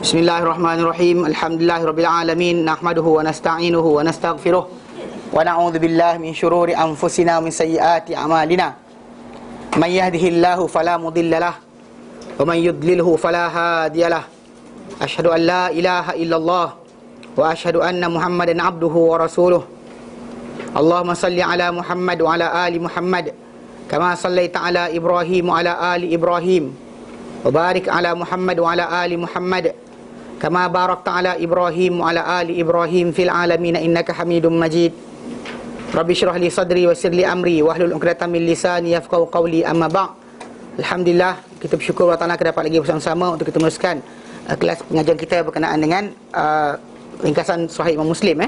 Bismillahirrahmanirrahim. Alhamdulillahirabbil alamin. Nahmaduhu wa nasta'inuhu wa nastaghfiruh. Wa na'udzu billahi min shururi anfusina wa min sayyiati a'malina. Man yahdihillahu fala mudhillalah wa man yudlilhu fala hadiyalah. Asyhadu an la ilaha illallah wa asyhadu anna Muhammadan abduhu wa rasuluh. Allahumma salli ala Muhammad wa ala ali Muhammad kama sallaita ala Ibrahim wa ala ali Ibrahim. Wa barik ala Muhammad wa ala ali Muhammad kama barakta ala Ibrahim wa ala ali Ibrahim fil alamin innaka Hamidum Majid. Rabbi shrah li sadri wa yassir li amri wahlul 'uqdatam min lisani yafqahu qawli. Amma ba'd. Alhamdulillah, kita bersyukur Allah Taala dapat lagi bersama-sama untuk kita meneruskan kelas pengajian kita berkenaan dengan ringkasan Sahih Imam Muslim.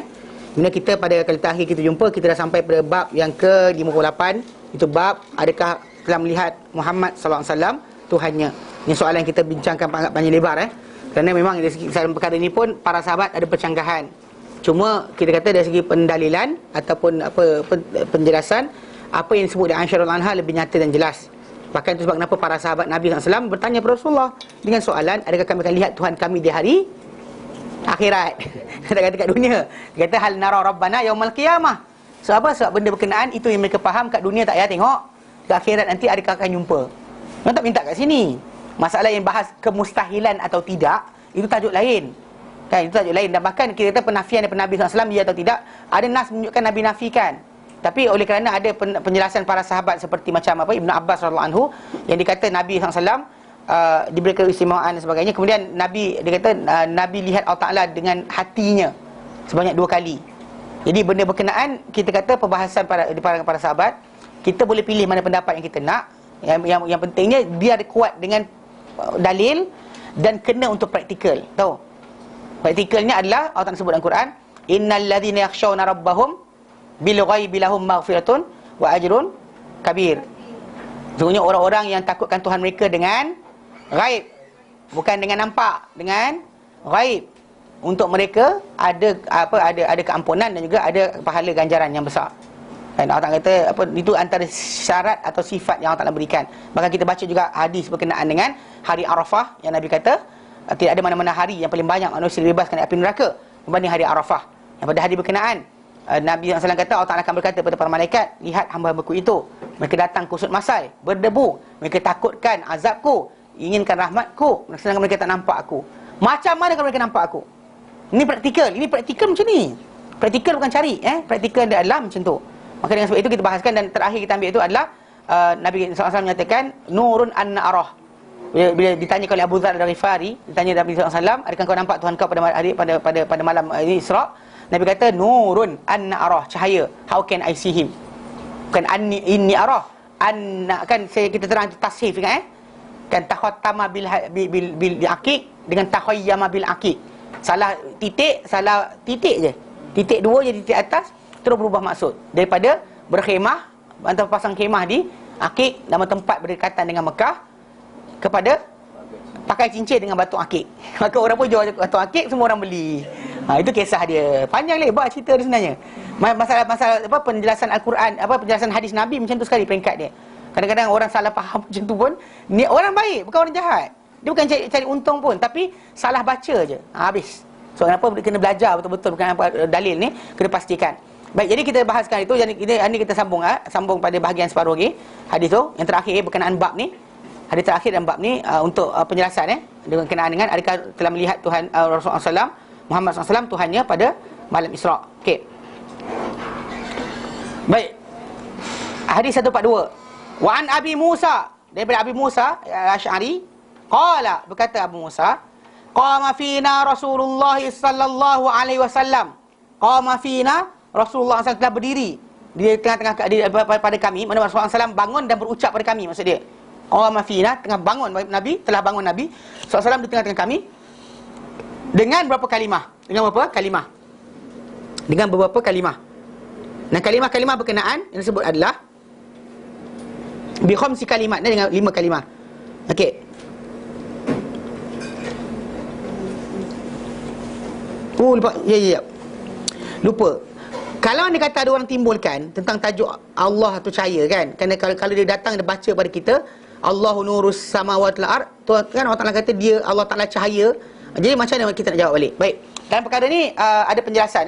Bila kita pada kali terakhir kita jumpa, kita dah sampai pada bab yang ke-58. Itu bab adakah telah melihat Muhammad sallallahu alaihi wasallam Tuhannya. Ini soalan yang kita bincangkan panjang lebar Kerana memang dari segi dalam perkara ini pun para sahabat ada percanggahan. Cuma kita kata dari segi pendalilan ataupun penjelasan, apa yang disebut dengan Aisyah radhiyallahu anha lebih nyata dan jelas. Bahkan itu sebab kenapa para sahabat Nabi SAW bertanya kepada Rasulullah dengan soalan, adakah kami akan lihat Tuhan kami di hari akhirat? Tak kata kat dunia. Dia kata hal nara rabbana yaumal qiyamah. Sebab apa? Sebab benda berkenaan itu yang mereka faham kat dunia tak payah tengok. Kat akhirat nanti adakah akan jumpa. Mereka tak minta kat sini. Masalah yang bahas kemustahilan atau tidak, itu tajuk lain. Kan, itu tajuk lain. Dan bahkan kita kata penafian daripada Nabi SAW ya atau tidak, ada nas menunjukkan Nabi nafikan. Tapi oleh kerana ada penjelasan para sahabat seperti macam Ibnu Abbas radhiyallahu anhu yang dikata Nabi SAW diberi keistimewaan dan sebagainya. Kemudian Nabi dia kata Nabi lihat Allah Taala dengan hatinya sebanyak 2 kali. Jadi benda berkenaan kita kata perbahasan para sahabat, kita boleh pilih mana pendapat yang kita nak. Yang pentingnya dia ada kuat dengan dalil dan kena untuk praktikal. Tahu? Praktikalnya adalah Allah Taala sebut dalam Quran, innal ladzina yakhshawna rabbahum bil ghaibi lahum maghfiratun wa ajrun kabir. Sesungguhnya orang-orang yang takutkan Tuhan mereka dengan ghaib, bukan dengan nampak, dengan ghaib. Untuk mereka ada keampunan dan juga ada pahala ganjaran yang besar. Dan Allah Ta'ala kata itu antara syarat atau sifat yang Allah Ta'ala berikan. Bahkan kita baca juga hadis berkenaan dengan hari Arafah yang Nabi kata tidak ada mana-mana hari yang paling banyak manusia dibebaskan dari api neraka berbanding hari Arafah. Yang pada hari berkenaan Nabi SAW kata Allah Ta'ala akan berkata kepada para malaikat, lihat hamba-hambaku itu, mereka datang kusut masai, berdebu, mereka takutkan azabku, inginkan rahmatku, sedangkan mereka tak nampak aku. Macam mana kalau mereka nampak aku? Ini praktikal macam ni. Praktikal bukan cari praktikal dia adalah macam tu. Maka dengan sebab itu kita bahaskan, dan terakhir kita ambil itu adalah Nabi SAW menyatakan nurun anna arah. Bila ditanya oleh Abu Dzar al-Ghifari, ditanya Nabi SAW, adakah kau nampak Tuhan kau pada malam Isra? Nabi kata nurun anna arah, cahaya. How can I see him? Bukan inni arah. Anna kan kita terang tashrif kan kan takhattama bil aqiq dengan takhayyama bil aqiq. Salah titik je. Titik 2 je titik atas, terus berubah maksud. Daripada berkhemah, antara pasang khemah di Aqiq, nama tempat berdekatan dengan Mekah, kepada pakai cincin dengan batu Aqiq. Maka orang pun jual batu Aqiq, semua orang beli. Itu kisah dia. Panjang lebar cerita dia sebenarnya. Masalah penjelasan Al-Quran, penjelasan hadis Nabi macam tu sekali peringkat dia. Kadang-kadang orang salah faham macam tu pun. Ni orang baik, bukan orang jahat. Dia bukan cari untung pun, tapi salah baca je. Habis. So kenapa kena belajar betul-betul bukan apa dalil ni, kena pastikan. Baik, jadi kita bahaskan itu. Jadi kita sambung pada bahagian separuh lagi hadis tu yang terakhir berkenaan bab ni. Hadis terakhir dalam bab ni untuk penjelasan dengan kenaan dengan adakah telah melihat Tuhan Rasulullah SAW Muhammad SAW Tuhannya pada malam Isra. Okey. Baik. Hadis 142. Wa an Abi Musa, daripada Abi Musa Al-Asy'ari, qala, berkata Abu Musa, qama fina Rasulullah sallallahu alaihi wasallam. Qama fina, Rasulullah SAW telah berdiri di tengah-tengah pada kami. Mana Rasulullah SAW bangun dan berucap pada kami, maksud dia. Qama fina, tengah bangun Nabi, telah bangun Nabi SAW di tengah-tengah kami dengan berapa kalimah? Dengan beberapa kalimah. Dan kalimah-kalimah berkenaan yang disebut adalah bi khamsi kalimat, dengan 5 kalimah. Okey. Lupa. Ya. Lupa. Kalau anda kata ada orang timbulkan tentang tajuk Allah tu cahaya kan. Kerana kalau dia datang dia baca pada kita Allahu nurus samawati wal ard, kan Allah Taala kata dia Allah Taala cahaya Jadi macam mana kita nak jawab balik? Baik. Dalam perkara ni ada penjelasan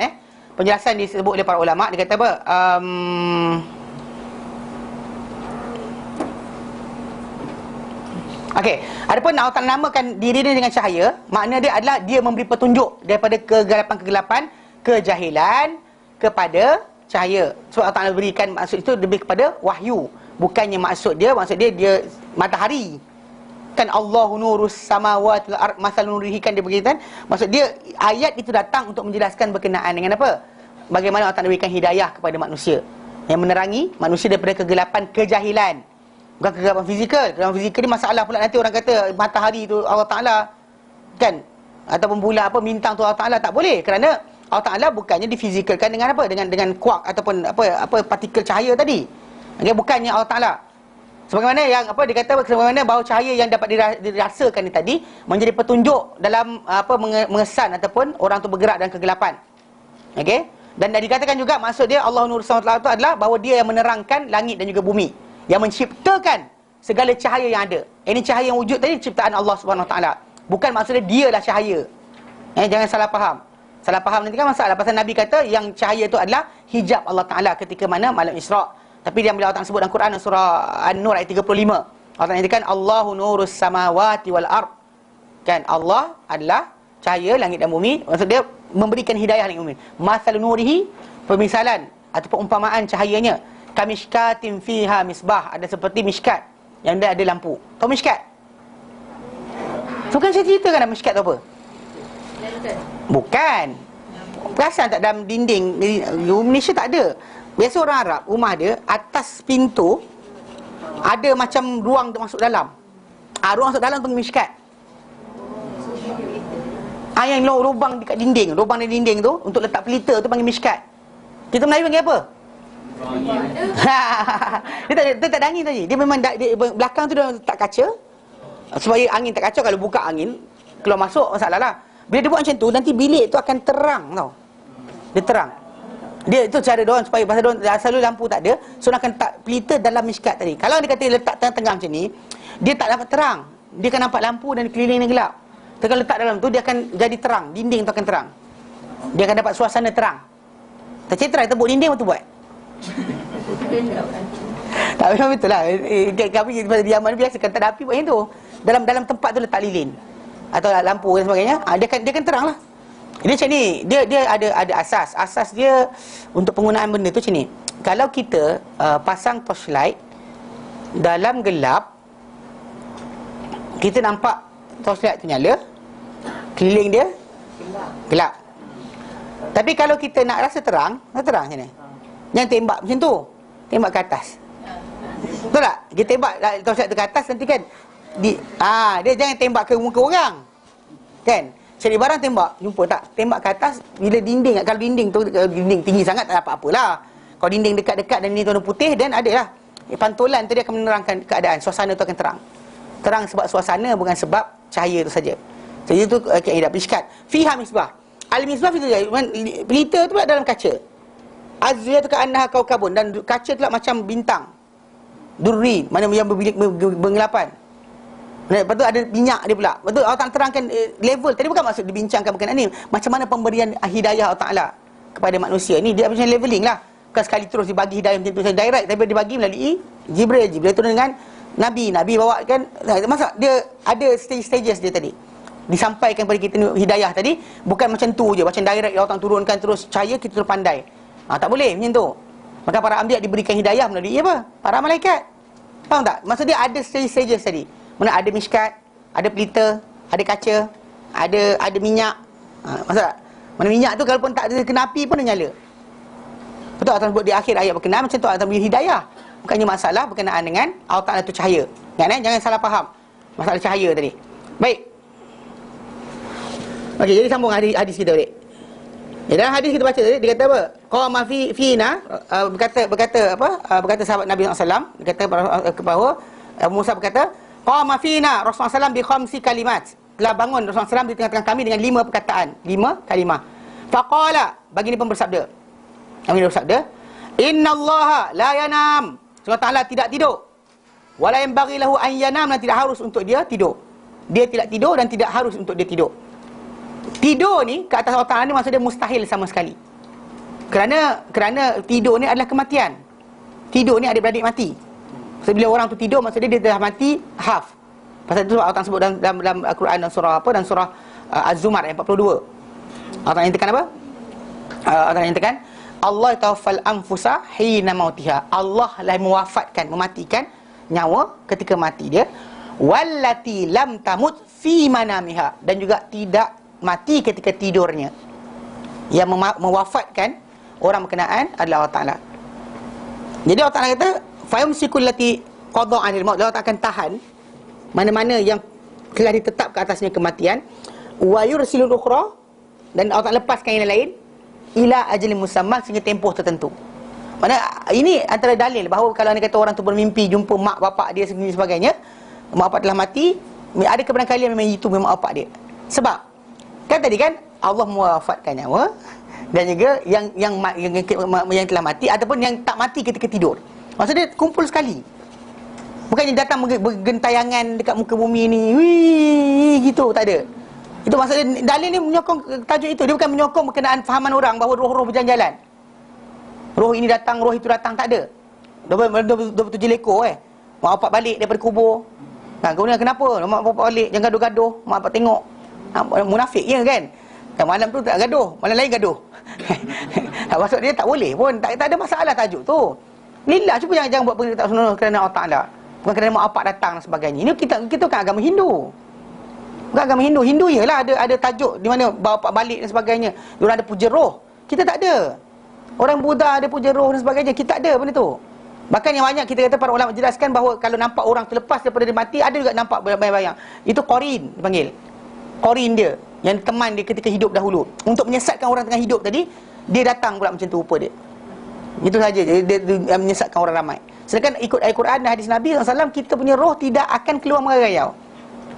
Penjelasan disebut oleh para ulama. Dia kata apa? Okey, adapun Allah Ta'ala namakan diri dia dengan cahaya, makna dia adalah dia memberi petunjuk daripada kegelapan-kegelapan, kejahilan kepada cahaya. So Allah Ta'ala berikan maksud itu lebih kepada wahyu. Bukannya maksud dia dia matahari. Kan Allahu nurus samawati wal ard masal nurihi, kan dia berkaitan. Maksud dia ayat itu datang untuk menjelaskan berkenaan dengan apa? Bagaimana Allah Ta'ala berikan hidayah kepada manusia, yang menerangi manusia daripada kegelapan kejahilan. Bukan kegelapan fizikal. Kegelapan fizikal ni masalah pula, nanti orang kata matahari tu Allah Ta'ala, kan, ataupun bulan bintang tu Allah Ta'ala. Tak boleh, kerana Allah Ta'ala bukannya difizikalkan dengan apa? Dengan kuark ataupun partikel cahaya tadi. Okay, bukannya Allah Ta'ala. Sebagaimana yang dikata sebagaimana bahawa cahaya yang dapat dirasakan ni tadi menjadi petunjuk dalam mengesan ataupun orang tu bergerak dalam kegelapan. Okey? Dan dikatakan juga maksud dia Allah Nur Samawati itu adalah bahawa dia yang menerangkan langit dan juga bumi, yang menciptakan segala cahaya yang ada. Ini cahaya yang wujud tadi ciptaan Allah Subhanahu Wa Taala. Bukan maksudnya dia lah cahaya. Jangan salah faham. Salah faham nanti kan masalah. Pasal Nabi kata yang cahaya itu adalah hijab Allah Taala ketika mana malam Isra'. Tapi dia bila Allah Ta'ala sebut dalam Quran surah An-Nur ayat 35, Allah Ta'ala nyatakan Allahu nurus samawati wal ard. Kan Allah adalah cahaya langit dan bumi. Maksud dia memberikan hidayah langit dan bumi. Masalu nurihi, pemisalan atau perumpamaan cahayanya, kamishkatin fiha misbah, ada seperti miskat yang dia ada lampu. Tahu miskat? Bukan saya ceritakan ada miskat tu apa? Bukan. Perasan tak dalam dinding Malaysia tak ada. Biasa orang Arab, rumah dia atas pintu ada macam ruang untuk masuk dalam. Ruang masuk dalam tu miskat. Yang lubang dekat dinding, lubang di dinding tu untuk letak pelita tu panggil miskat. Kita Melayu panggil apa? Dia tak ada angin tadi. Dia memang belakang tu dia letak kaca supaya angin tak kacau. Kalau buka angin keluar masuk masalah lah. Bila dia buat macam tu, nanti bilik tu akan terang tau. Dia terang. Dia itu cara diorang supaya pasal diorang selalu lampu tak ada, so dia akan letak pelita dalam miskat tadi. Kalau dia kata letak tengah-tengah macam ni, dia tak dapat terang. Dia akan nampak lampu dan keliling dan gelap. Tapi kalau letak dalam tu, dia akan jadi terang. Dinding tu akan terang. Dia akan dapat suasana terang. Tak citra, tebuk dinding betul buat. Tak, memang betul lah. Kami di Yaman biasa kan tak ada api buat yang tu. Dalam tempat tu letak lilin atau lampu dan sebagainya. Dia akan terang lah. Dia macam ni, dia ada asas. Asas dia untuk penggunaan benda tu macam ni. Kalau kita pasang torchlight dalam gelap, kita nampak torchlight tu nyala, keliling dia gelap. Tapi kalau kita nak rasa terang macam ni. Jangan tembak macam tu. Tembak ke atas. Betul tak? Kita tembak torchlight tu ke atas, nanti kan dia jangan tembak ke muka orang. Kan? Cari barang tembak, jumpa tak? Tembak ke atas, bila dinding, kalau dinding tu dinding tinggi sangat tak dapat apalah. Kalau dinding dekat-dekat dan dinding tu warna putih, dan adalah pantulan tu dia akan menerangkan keadaan, suasana tu akan terang. Terang sebab suasana, bukan sebab cahaya tu saja. Jadi tu kaedah miskat. Fiha misbah. Al-misbah itu pelita tu pula dalam kaca. Azriyatu ka'annaha kaukabun, dan kaca tu pula macam bintang. Durri, mana yang bergelapan. Lepas tu ada minyak dia pula. Lepas tu Allah Ta'ala terangkan level. Tadi bukan maksud dibincangkan berkenaan ni, macam mana pemberian hidayah Allah Ta'ala kepada manusia. Ni dia macam leveling lah. Bukan sekali terus dibagi hidayah macam tu direct, tapi dibagi melalui Jibril. Jibril turun dengan Nabi bawa kan. Masa dia ada stages dia tadi, disampaikan kepada kita hidayah tadi. Bukan macam tu je, macam direct Allah Ta'ala turunkan terus cahaya kita terus pandai. Tak boleh macam tu. Maka para anbiya diberikan hidayah melalui apa? Para malaikat. Faham tak? Maksud dia ada stages tadi. Mana ada miskat, ada pelita, ada kaca, ada minyak. Maksud tak? Mana minyak tu kalau pun tak ada kena api pun dia nyala. Betul Allah sebut di akhir ayat berkenaan macam tu, Allah beri hidayah. Bukannya masalah berkenaan dengan Allah Ta'ala tu cahaya. Jangan salah faham masalah cahaya tadi. Baik. Okey, jadi sambung hadis kita balik. Dalam hadis kita baca tadi, dia kata apa? Qama fina, berkata sahabat Nabi SAW, dia kata bahawa Musa berkata, qama fina Rasulullah SAW bi khamsi kalimat. Telah bangun Rasulullah SAW di tengah-tengah kami dengan 5 perkataan, 5 kalimah. Faqala, bagi ni pun bersabda. Kami bersabda, innallaha la yanam. Allah Ta'ala tidak tidur. Wala yanbaghi lahu an yanam, dan tidak harus untuk dia tidur. Dia tidak tidur dan tidak harus untuk dia tidur. Tidur ni ke atas Allah Ta'ala ni maksudnya mustahil sama sekali. Kerana tidur ni adalah kematian. Tidur ni adik-beradik mati. So, bila orang tu tidur, maksudnya dia dah mati half. Pasal itu Allah Ta'ala sebut dalam Al-Quran dan surah apa? Dan surah Az-Zumar ayat 42. Allah Ta'ala nyatakan apa? Allah Ta'ala nyatakan Allah tawaffal anfusa hina mautiha. Allah lah mewafatkan, mematikan nyawa ketika mati dia. Wallati lam tamut fi manamiha. Dan juga tidak mati ketika tidurnya. Yang mewafatkan orang berkenaan adalah Allah Ta'ala. Jadi Allah Ta'ala kata fayumsikul lati qada 'anil maut. Allah Ta'ala akan tahan mana-mana yang telah ditetap ke atasnya kematian. Wa yursilul ukhra, dan Allah Ta'ala lepaskan yang lain ila ajalin musamma, sehingga tempoh tertentu. Mana ini antara dalil bahawa kalau anda kata orang tu bermimpi jumpa mak bapak dia sendiri sebagainya, mak bapak telah mati, ada kebarangkalian memang itu memang bapak dia. Sebab kan tadi kan Allah mewafatkan nyawa, dan juga yang telah mati ataupun yang tak mati ketika tidur. Maksudnya kumpul sekali. Bukannya datang bergentayangan dekat muka bumi ni, wih, gitu, tak ada. Itu maksudnya dalil ni menyokong tajuk itu. Dia bukan menyokong berkenaan fahaman orang bahawa roh-roh berjalan-jalan. Roh ini datang, roh itu datang, tak ada. 27 lekor mak bapak balik daripada kubur. Kemudian kenapa? Mak bapak balik, jangan gaduh-gaduh. Mak bapak tengok. Munafik je kan? Malam tu tak gaduh, malam lain gaduh. Maksud dia tak boleh pun, tak ada masalah tajuk tu. Lillah, cuba jangan buat benda tak senonoh kerana Allah Ta'ala. Bukan kerana mak bapak datang dan sebagainya. Ini kita kan agama Hindu. Bukan agama Hindu. Hindu ialah ada tajuk di mana bapak balik dan sebagainya. Diorang ada puja roh. Kita tak ada. Orang Buddha ada puja roh dan sebagainya. Kita tak ada benda tu. Bahkan yang banyak kita kata para ulama menjelaskan bahawa kalau nampak orang terlepas daripada dia mati, ada juga nampak bayang-bayang. Itu qarin dipanggil. Qarin dia, yang teman dia ketika hidup dahulu. Untuk menyesatkan orang tengah hidup tadi, dia datang pula macam tu rupa dia. Itu saja dia menyesatkan orang ramai. Sedangkan ikut Al-Quran dan hadis Nabi SAW, kita punya roh tidak akan keluar merayau.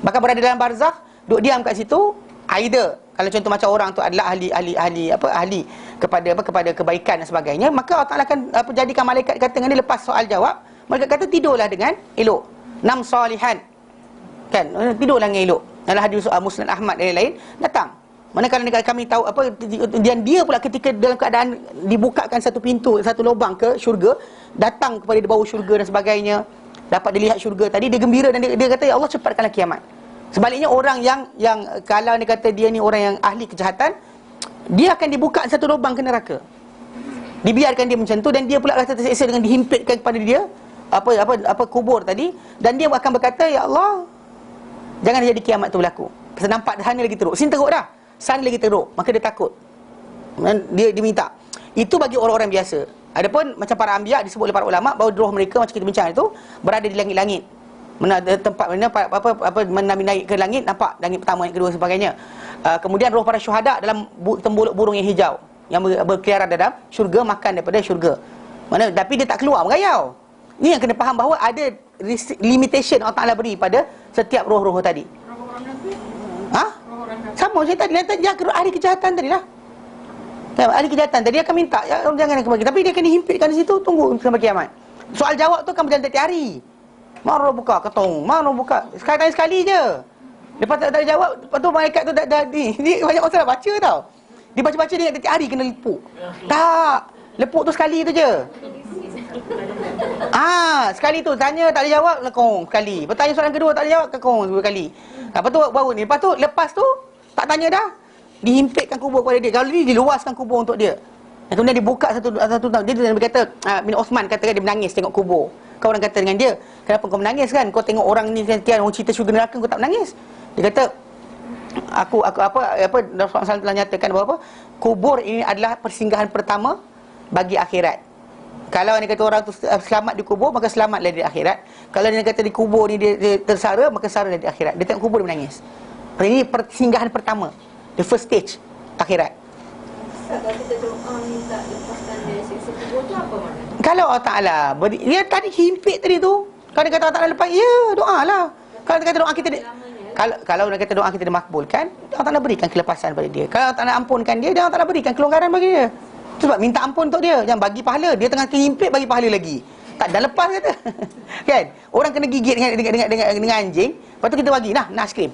Bahkan berada dalam barzakh, duduk diam kat situ. Either kalau contoh macam orang tu adalah ahli kepada kebaikan dan sebagainya, maka Allah Ta'ala akan jadikan malaikat kata dengan dia lepas soal jawab. Malaikat kata tidurlah dengan elok, nam salihan, kan, tidurlah dengan elok. Dalam hadis Musnad Ahmad dan lain-lain datang. Manakala kami tahu dan dia pula ketika dalam keadaan dibukakan satu pintu, satu lubang ke syurga, datang kepada bau syurga dan sebagainya, dapat dilihat syurga tadi, dia gembira dan dia kata ya Allah cepatkanlah kiamat. Sebaliknya orang yang kalau dia kata dia ni orang yang ahli kejahatan, dia akan dibuka satu lubang ke neraka. Dibiarkan dia macam tu, dan dia pula rasa terseksa dengan dihimpitkan kepada dia kubur tadi, dan dia akan berkata ya Allah, jangan jadi kiamat tu berlaku. Pasal nampak sana lagi teruk. Sini teruk dah, sana lagi teruk. Maka dia takut. Dia diminta. Itu bagi orang-orang biasa. Adapun macam para anbiya, disebut oleh para ulama bahawa roh mereka macam kita bincang itu berada di langit-langit. Tempat mana Nabi naik ke langit, nampak langit pertama, yang kedua sebagainya. Kemudian roh para syuhada dalam tembuluk burung yang hijau yang berkeliaran dalam syurga, makan daripada syurga. Tapi dia tak keluar merayau. Ini yang kena faham bahawa ada limitation Allah Ta'ala beri pada setiap roh-roh tadi. Sama macam tadi, dia ahli kejahatan tadi lah. Ahli kejahatan tadi akan minta jangan kembali, tapi dia akan dihimpitkan di situ, tunggu sampai kiamat. Soal jawab tu akan berjalan tiap hari. Mana buka ketong, mana buka sekali je. Lepas tak ada jawab, lepas tu malaikat tu dah ni banyak masalah baca tau. Dia baca-baca dia tiap hari kena lepuk. Tak, lepuk tu sekali tu je. Sekali tu tanya tak ada jawab, lekong sekali. Bertanya soalan kedua tak ada jawab, lekong dua kali. Lepas tu baru ni, lepas tu tak tanya dah, dihimpitkan kubur kepada dia. Kalau ni diluaskan kubur untuk dia. Dan kemudian dibuka satu tahun. Dia berkata, bin Osman katakan dia menangis tengok kubur. Kau orang kata dengan dia, kenapa kau menangis kan? Kau tengok orang ni kan, orang cerita syurga neraka, kau tak menangis. Dia kata, aku Rasulullah SAW telah nyatakan bahawa kubur ini adalah persinggahan pertama bagi akhirat. Kalau dia kata orang tu selamat di kubur, maka selamatlah di akhirat. Kalau dia kata di kubur ni dia tersara, maka sara di akhirat. Dia tengok kubur, dia menangis. Ini persinggahan pertama, the first stage akhirat. Kalau kita doa minta lepaskan dari siksa kubur tu apa maknanya? Kalau Allah Ta'ala dia tadi himpit tadi tu, kalau dia kata Allah Ta'ala lepas, ya doa lah. Kalau dia kata doa kita kalau dia kata doa kita dimakbulkan, Allah Ta'ala berikan kelepasan pada dia. Kalau Allah Ta'ala ampunkan dia, Allah Ta'ala berikan kelonggaran bagi dia. Sebab minta ampun untuk dia, jangan bagi pahala. Dia tengah terhimpit, bagi pahala lagi. Tak dah lepas kata. Kan? Orang kena gigit dengan anjing, lepas tu kita bagi, nah aiskrim.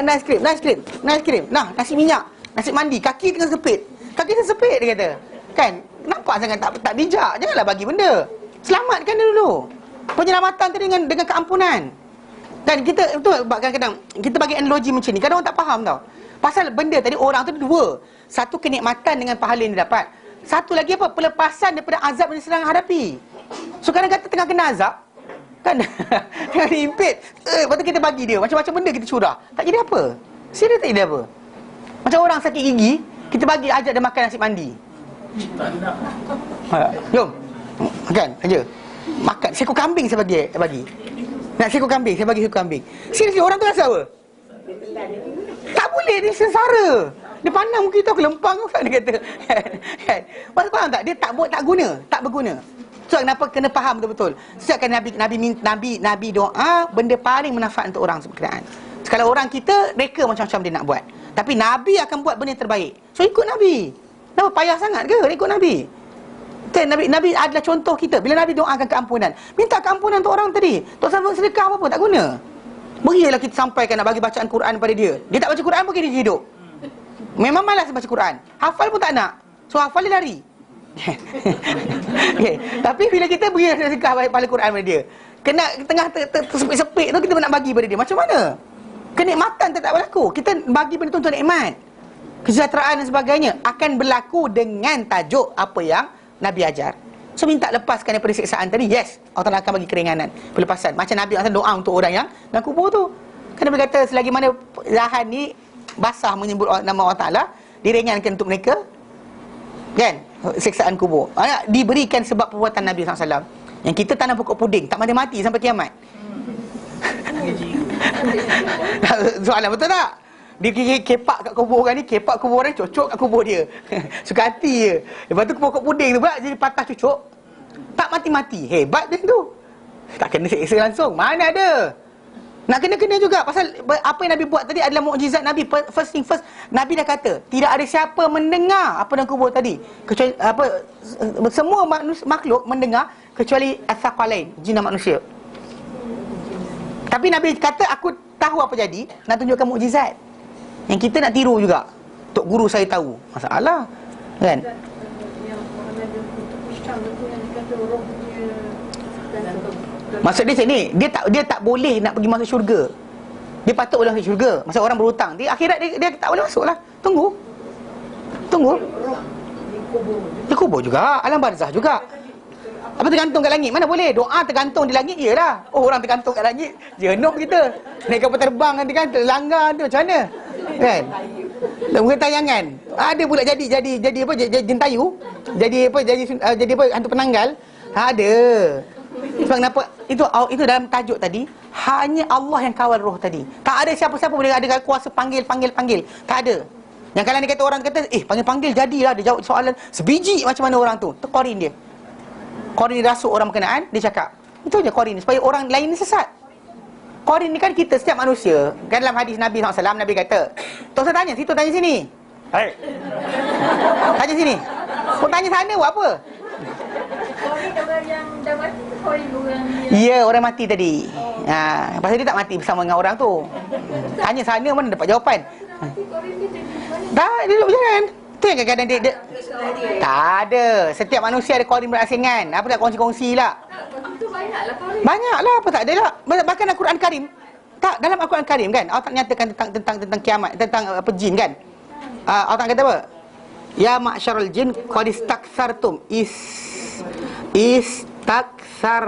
Nice cream. Nah, nasi minyak, nasi mandi, kaki tengah sepit. Kaki tengah sepit dia kata. Kan? Nampak sangat tak bijak. Janganlah bagi benda. Selamatkan dia dulu. Penyelamatan tadi dengan keampunan. Dan kita itu kadang-kadang kita bagi analogi macam ni. Kadang orang tak faham tau. Pasal benda tadi orang tu dua. Satu kenikmatan dengan pahala yang dia dapat. Satu lagi apa? Pelepasan daripada azab yang sedang hadapi. So kadang-kadang tengah kena azab kan tengah diimpit. Lepas tu kita bagi dia macam-macam benda kita curah. Tak jadi apa. Serius tak jadi apa. Macam orang sakit gigi, kita bagi ajak dia makan nasi mandi. Jom. Makan aja. Makan seekor kambing saya bagi. Nak seekor kambing, saya bagi seekor kambing. Serius orang tu rasa apa? Tak boleh, dia sengsara. Dia pandang muka kita kelempang kan dia kata. Kan? Pasal faham tak? Dia tak guna, tak berguna. So kenapa kena faham betul-betul. Sejak Nabi doa benda paling manfaat untuk orang berkenaan. Kalau orang kita reka macam-macam dia nak buat. Tapi Nabi akan buat benda yang terbaik. So ikut Nabi. Kenapa payah sangat ke ikut Nabi? Nabi adalah contoh kita. Bila Nabi doakan keampunan, minta keampunan untuk orang tadi. Tak sampai sedekah apa-apa tak guna. Berilah kita sampaikan nak bagi bacaan Quran pada dia. Dia tak baca Quran pun dia hidup. Memang malas baca Quran. Hafal pun tak nak. So hafal dia lari. Okay. Tapi bila kita beri sedekah pahala Quran pada dia, kena tengah tersepit-sepit tu kita nak bagi pada dia. Macam mana? Kenikmatan tak berlaku. Kita bagi benda tu untuk nikmat. Kesejahteraan dan sebagainya akan berlaku dengan tajuk apa yang Nabi ajar. So minta lepaskan daripada siksaan tadi. Yes, Allah Ta'ala akan bagi keringanan, pelepasan. Macam Nabi akan doa untuk orang yang dalam kubur tu. Kan Nabi kata selagi mana lahan ni basah menyebut nama Allah Ta'ala, diringankan untuk mereka. Kan? Siksaan kubur diberikan sebab perbuatan Nabi SAW. Yang kita tanam pokok puding tak mati-mati sampai kiamat. Soalan betul tak? Dia kepak kat kubur orang ni, kepak kubur orang, cocok kat kubur dia. Suka hati je. Lepas tu pokok puding tu pula jadi patah cucuk. Tak mati-mati. Hebat dia tu. Tak kena seksa langsung. Mana ada? Nak kena-kena juga. Pasal apa yang Nabi buat tadi adalah mukjizat Nabi. First thing first, Nabi dah kata tidak ada siapa mendengar apa dalam kubur tadi kecuali semua makhluk mendengar kecuali as-saqalain, jin dan manusia. Tapi Nabi kata aku tahu apa jadi, nak tunjukkan mukjizat yang kita nak tiru juga. Tok guru saya tahu. Masalah kan? Yang orang ada untuk Islam tu yang dikata rohnya maksud dia macam ni, dia tak boleh nak pergi masuk syurga. Dia patut boleh masuk syurga. Masa orang berhutang, di akhirat dia tak boleh masuk lah. Tunggu di kubur juga, alam barzah juga. Apa tergantung kat langit? Mana boleh? Doa tergantung di langit, iyalah. Oh, orang tergantung kat langit, jenuh kita. Naik kapal terbang nanti kan, terlanggar tu macam mana? Kan? Mungkin tayangan. Ada pula jadi apa? Jadi jentayu. Jadi apa? Hantu penanggal. Ada. Sebab kenapa? Itu dalam tajuk tadi, hanya Allah yang kawal roh tadi. Tak ada siapa-siapa boleh ada kuasa panggil. Tak ada. Yang kalau dia kata orang kata, panggil jadilah, dia jawab soalan sebiji macam mana orang tu. Itu korin dia. Korin dia rasuk orang berkenaan, dia cakap. Itu je korin, supaya orang lain ni sesat. Korin ni kan kita, setiap manusia. Kan dalam hadis Nabi SAW, Nabi kata, tak usah tanya situ, tanya sini. Hai. Tanya sini. Kau tanya sana buat apa? Korin orang yang dah mati ke korin orang yang... Ya, orang mati tadi. Pasal dia tak mati bersama dengan orang tu. Tanya sana mana dapat jawapan. Nanti korin dia jadi mana? Dah, dia duduk berjalan. Tu yang kadang-kadang dia tak ada. Setiap manusia ada korin berasingan. Apa nak kongsi-kongsi lah. Itu banyaklah korin. Banyaklah, apa tak ada lah. Bahkan Al-Quran Karim. Tak, dalam Al-Quran Karim kan, Allah tak nyatakan tentang kiamat, tentang apa jin kan. Allah tak kata apa? Ya ma'syarul jin qad istaksartum istaksar.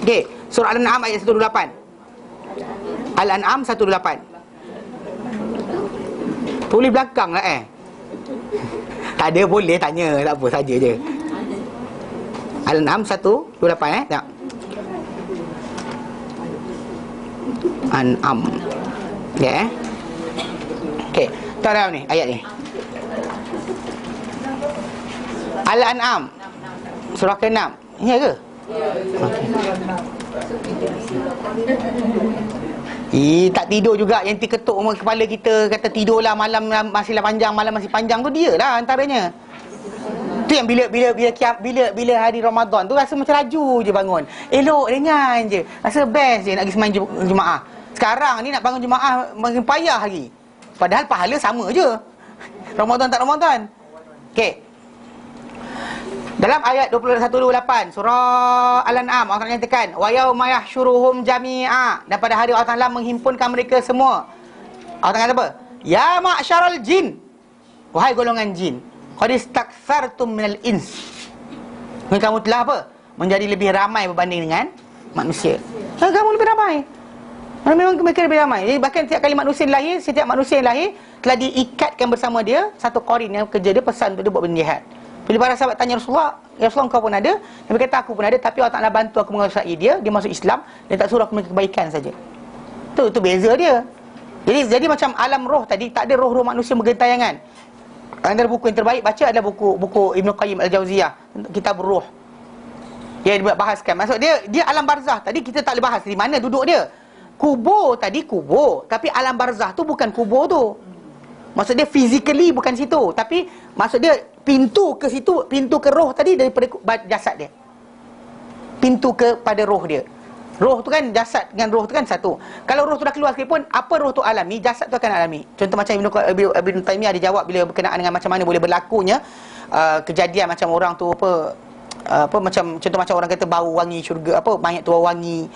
Okey, surah Al-An'am ayat 128. Al-An'am 128. Tulis belakang lah Tak ada, boleh tanya, tak apa, saja je. Al-An'am 128 tak? An'am. Ya Okey, tahu ni ayat ni. Al-An'am surah ke-6. Ya ke? Tak tidur juga. Yang ketuk kepala kita kata tidurlah, malam masih panjang tu dia lah antaranya. Tu yang bila hari Ramadan tu rasa macam laju je bangun. Elok ringan je. Rasa best je nak pergi sembang Jumaat. Sekarang ni nak bangun jemaah makin payah lagi. Padahal pahala sama je. Ramadan tak Ramadan. Okey. Dalam ayat 21-28 surah Al-An'am, Allah Ta'ala nyatakan wa yauma yahsyuruhum jami'a, dan pada hari Allah Ta'ala menghimpunkan mereka semua. Allah Ta'ala kata apa? Ya ma'syaral jin, wahai golongan jin, qad istakthartum minal ins, kamu telah apa? Menjadi lebih ramai berbanding dengan manusia. Kamu lebih ramai. Memang mereka lebih ramai. Jadi bahkan setiap kali manusia lahir, setiap manusia yang lahir telah diikatkan bersama dia satu qarin yang kerja dia, pesan untuk dia buat benda jahat. Bila para sahabat tanya Rasulullah, ya Rasulullah kau pun ada? Nabi kata aku pun ada, tapi Allah Ta'ala bantu aku menguasai dia masuk Islam, dia tak suruh aku kebaikan saja. Itu beza dia. Jadi macam alam roh tadi, tak ada roh-roh manusia bergentayangan. Antara buku yang terbaik baca adalah buku Ibn Qayyim Al-Jauziyah, Kitab Ruh. Dia bahaskan. Maksud dia alam barzah. Tadi kita tak boleh bahas di mana duduk dia. Kubur tadi kubur, tapi alam barzah tu bukan kubur tu. Maksud dia physically bukan situ, tapi maksud dia pintu ke situ, pintu ke roh tadi daripada jasad dia. Pintu kepada roh dia. Roh tu kan, jasad dengan roh tu kan satu. Kalau roh tu dah keluar sekalipun, apa roh tu alami, jasad tu akan alami. Contoh macam Ibn Taymiyah dia jawab bila berkenaan dengan macam mana boleh berlakunya kejadian macam orang tu macam contoh macam orang kata bau wangi syurga, mayat tu bau wangi,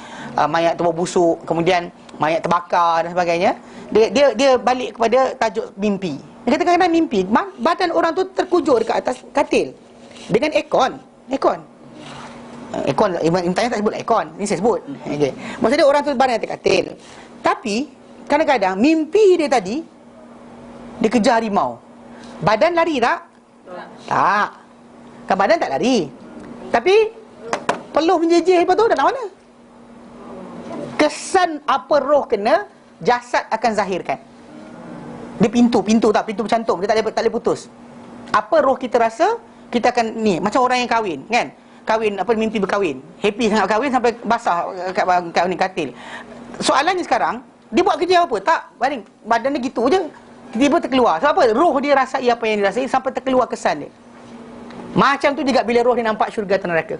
mayat tu bau busuk, kemudian mayat terbakar dan sebagainya. Dia balik kepada tajuk mimpi. Dia kata kadang-kadang mimpi badan orang tu terkujur dekat atas katil dengan aircon. Ibn Taymiyah tak sebut aircon, ni saya sebut. Okay. Maksudnya orang tu badan atas katil, tapi kadang-kadang mimpi dia tadi dia kejar harimau. Badan lari tak? Tak. Kan badan tak lari, tapi peluh menjejih lepas tu dah nak mana? Kesan apa roh kena, jasad akan zahirkan. Dia pintu bercantum, dia tak boleh putus. Apa roh kita rasa, kita akan ni. Macam orang yang kahwin kan, mimpi berkahwin, happy sangat berkahwin sampai basah kat katil. Soalannya sekarang, dia buat kerja apa? Tak, badan dia gitu je, tiba-tiba terkeluar. Sebab apa? Roh dia rasai apa yang dia rasai sampai terkeluar kesan dia. Macam tu juga bila roh dia nampak syurga dan neraka.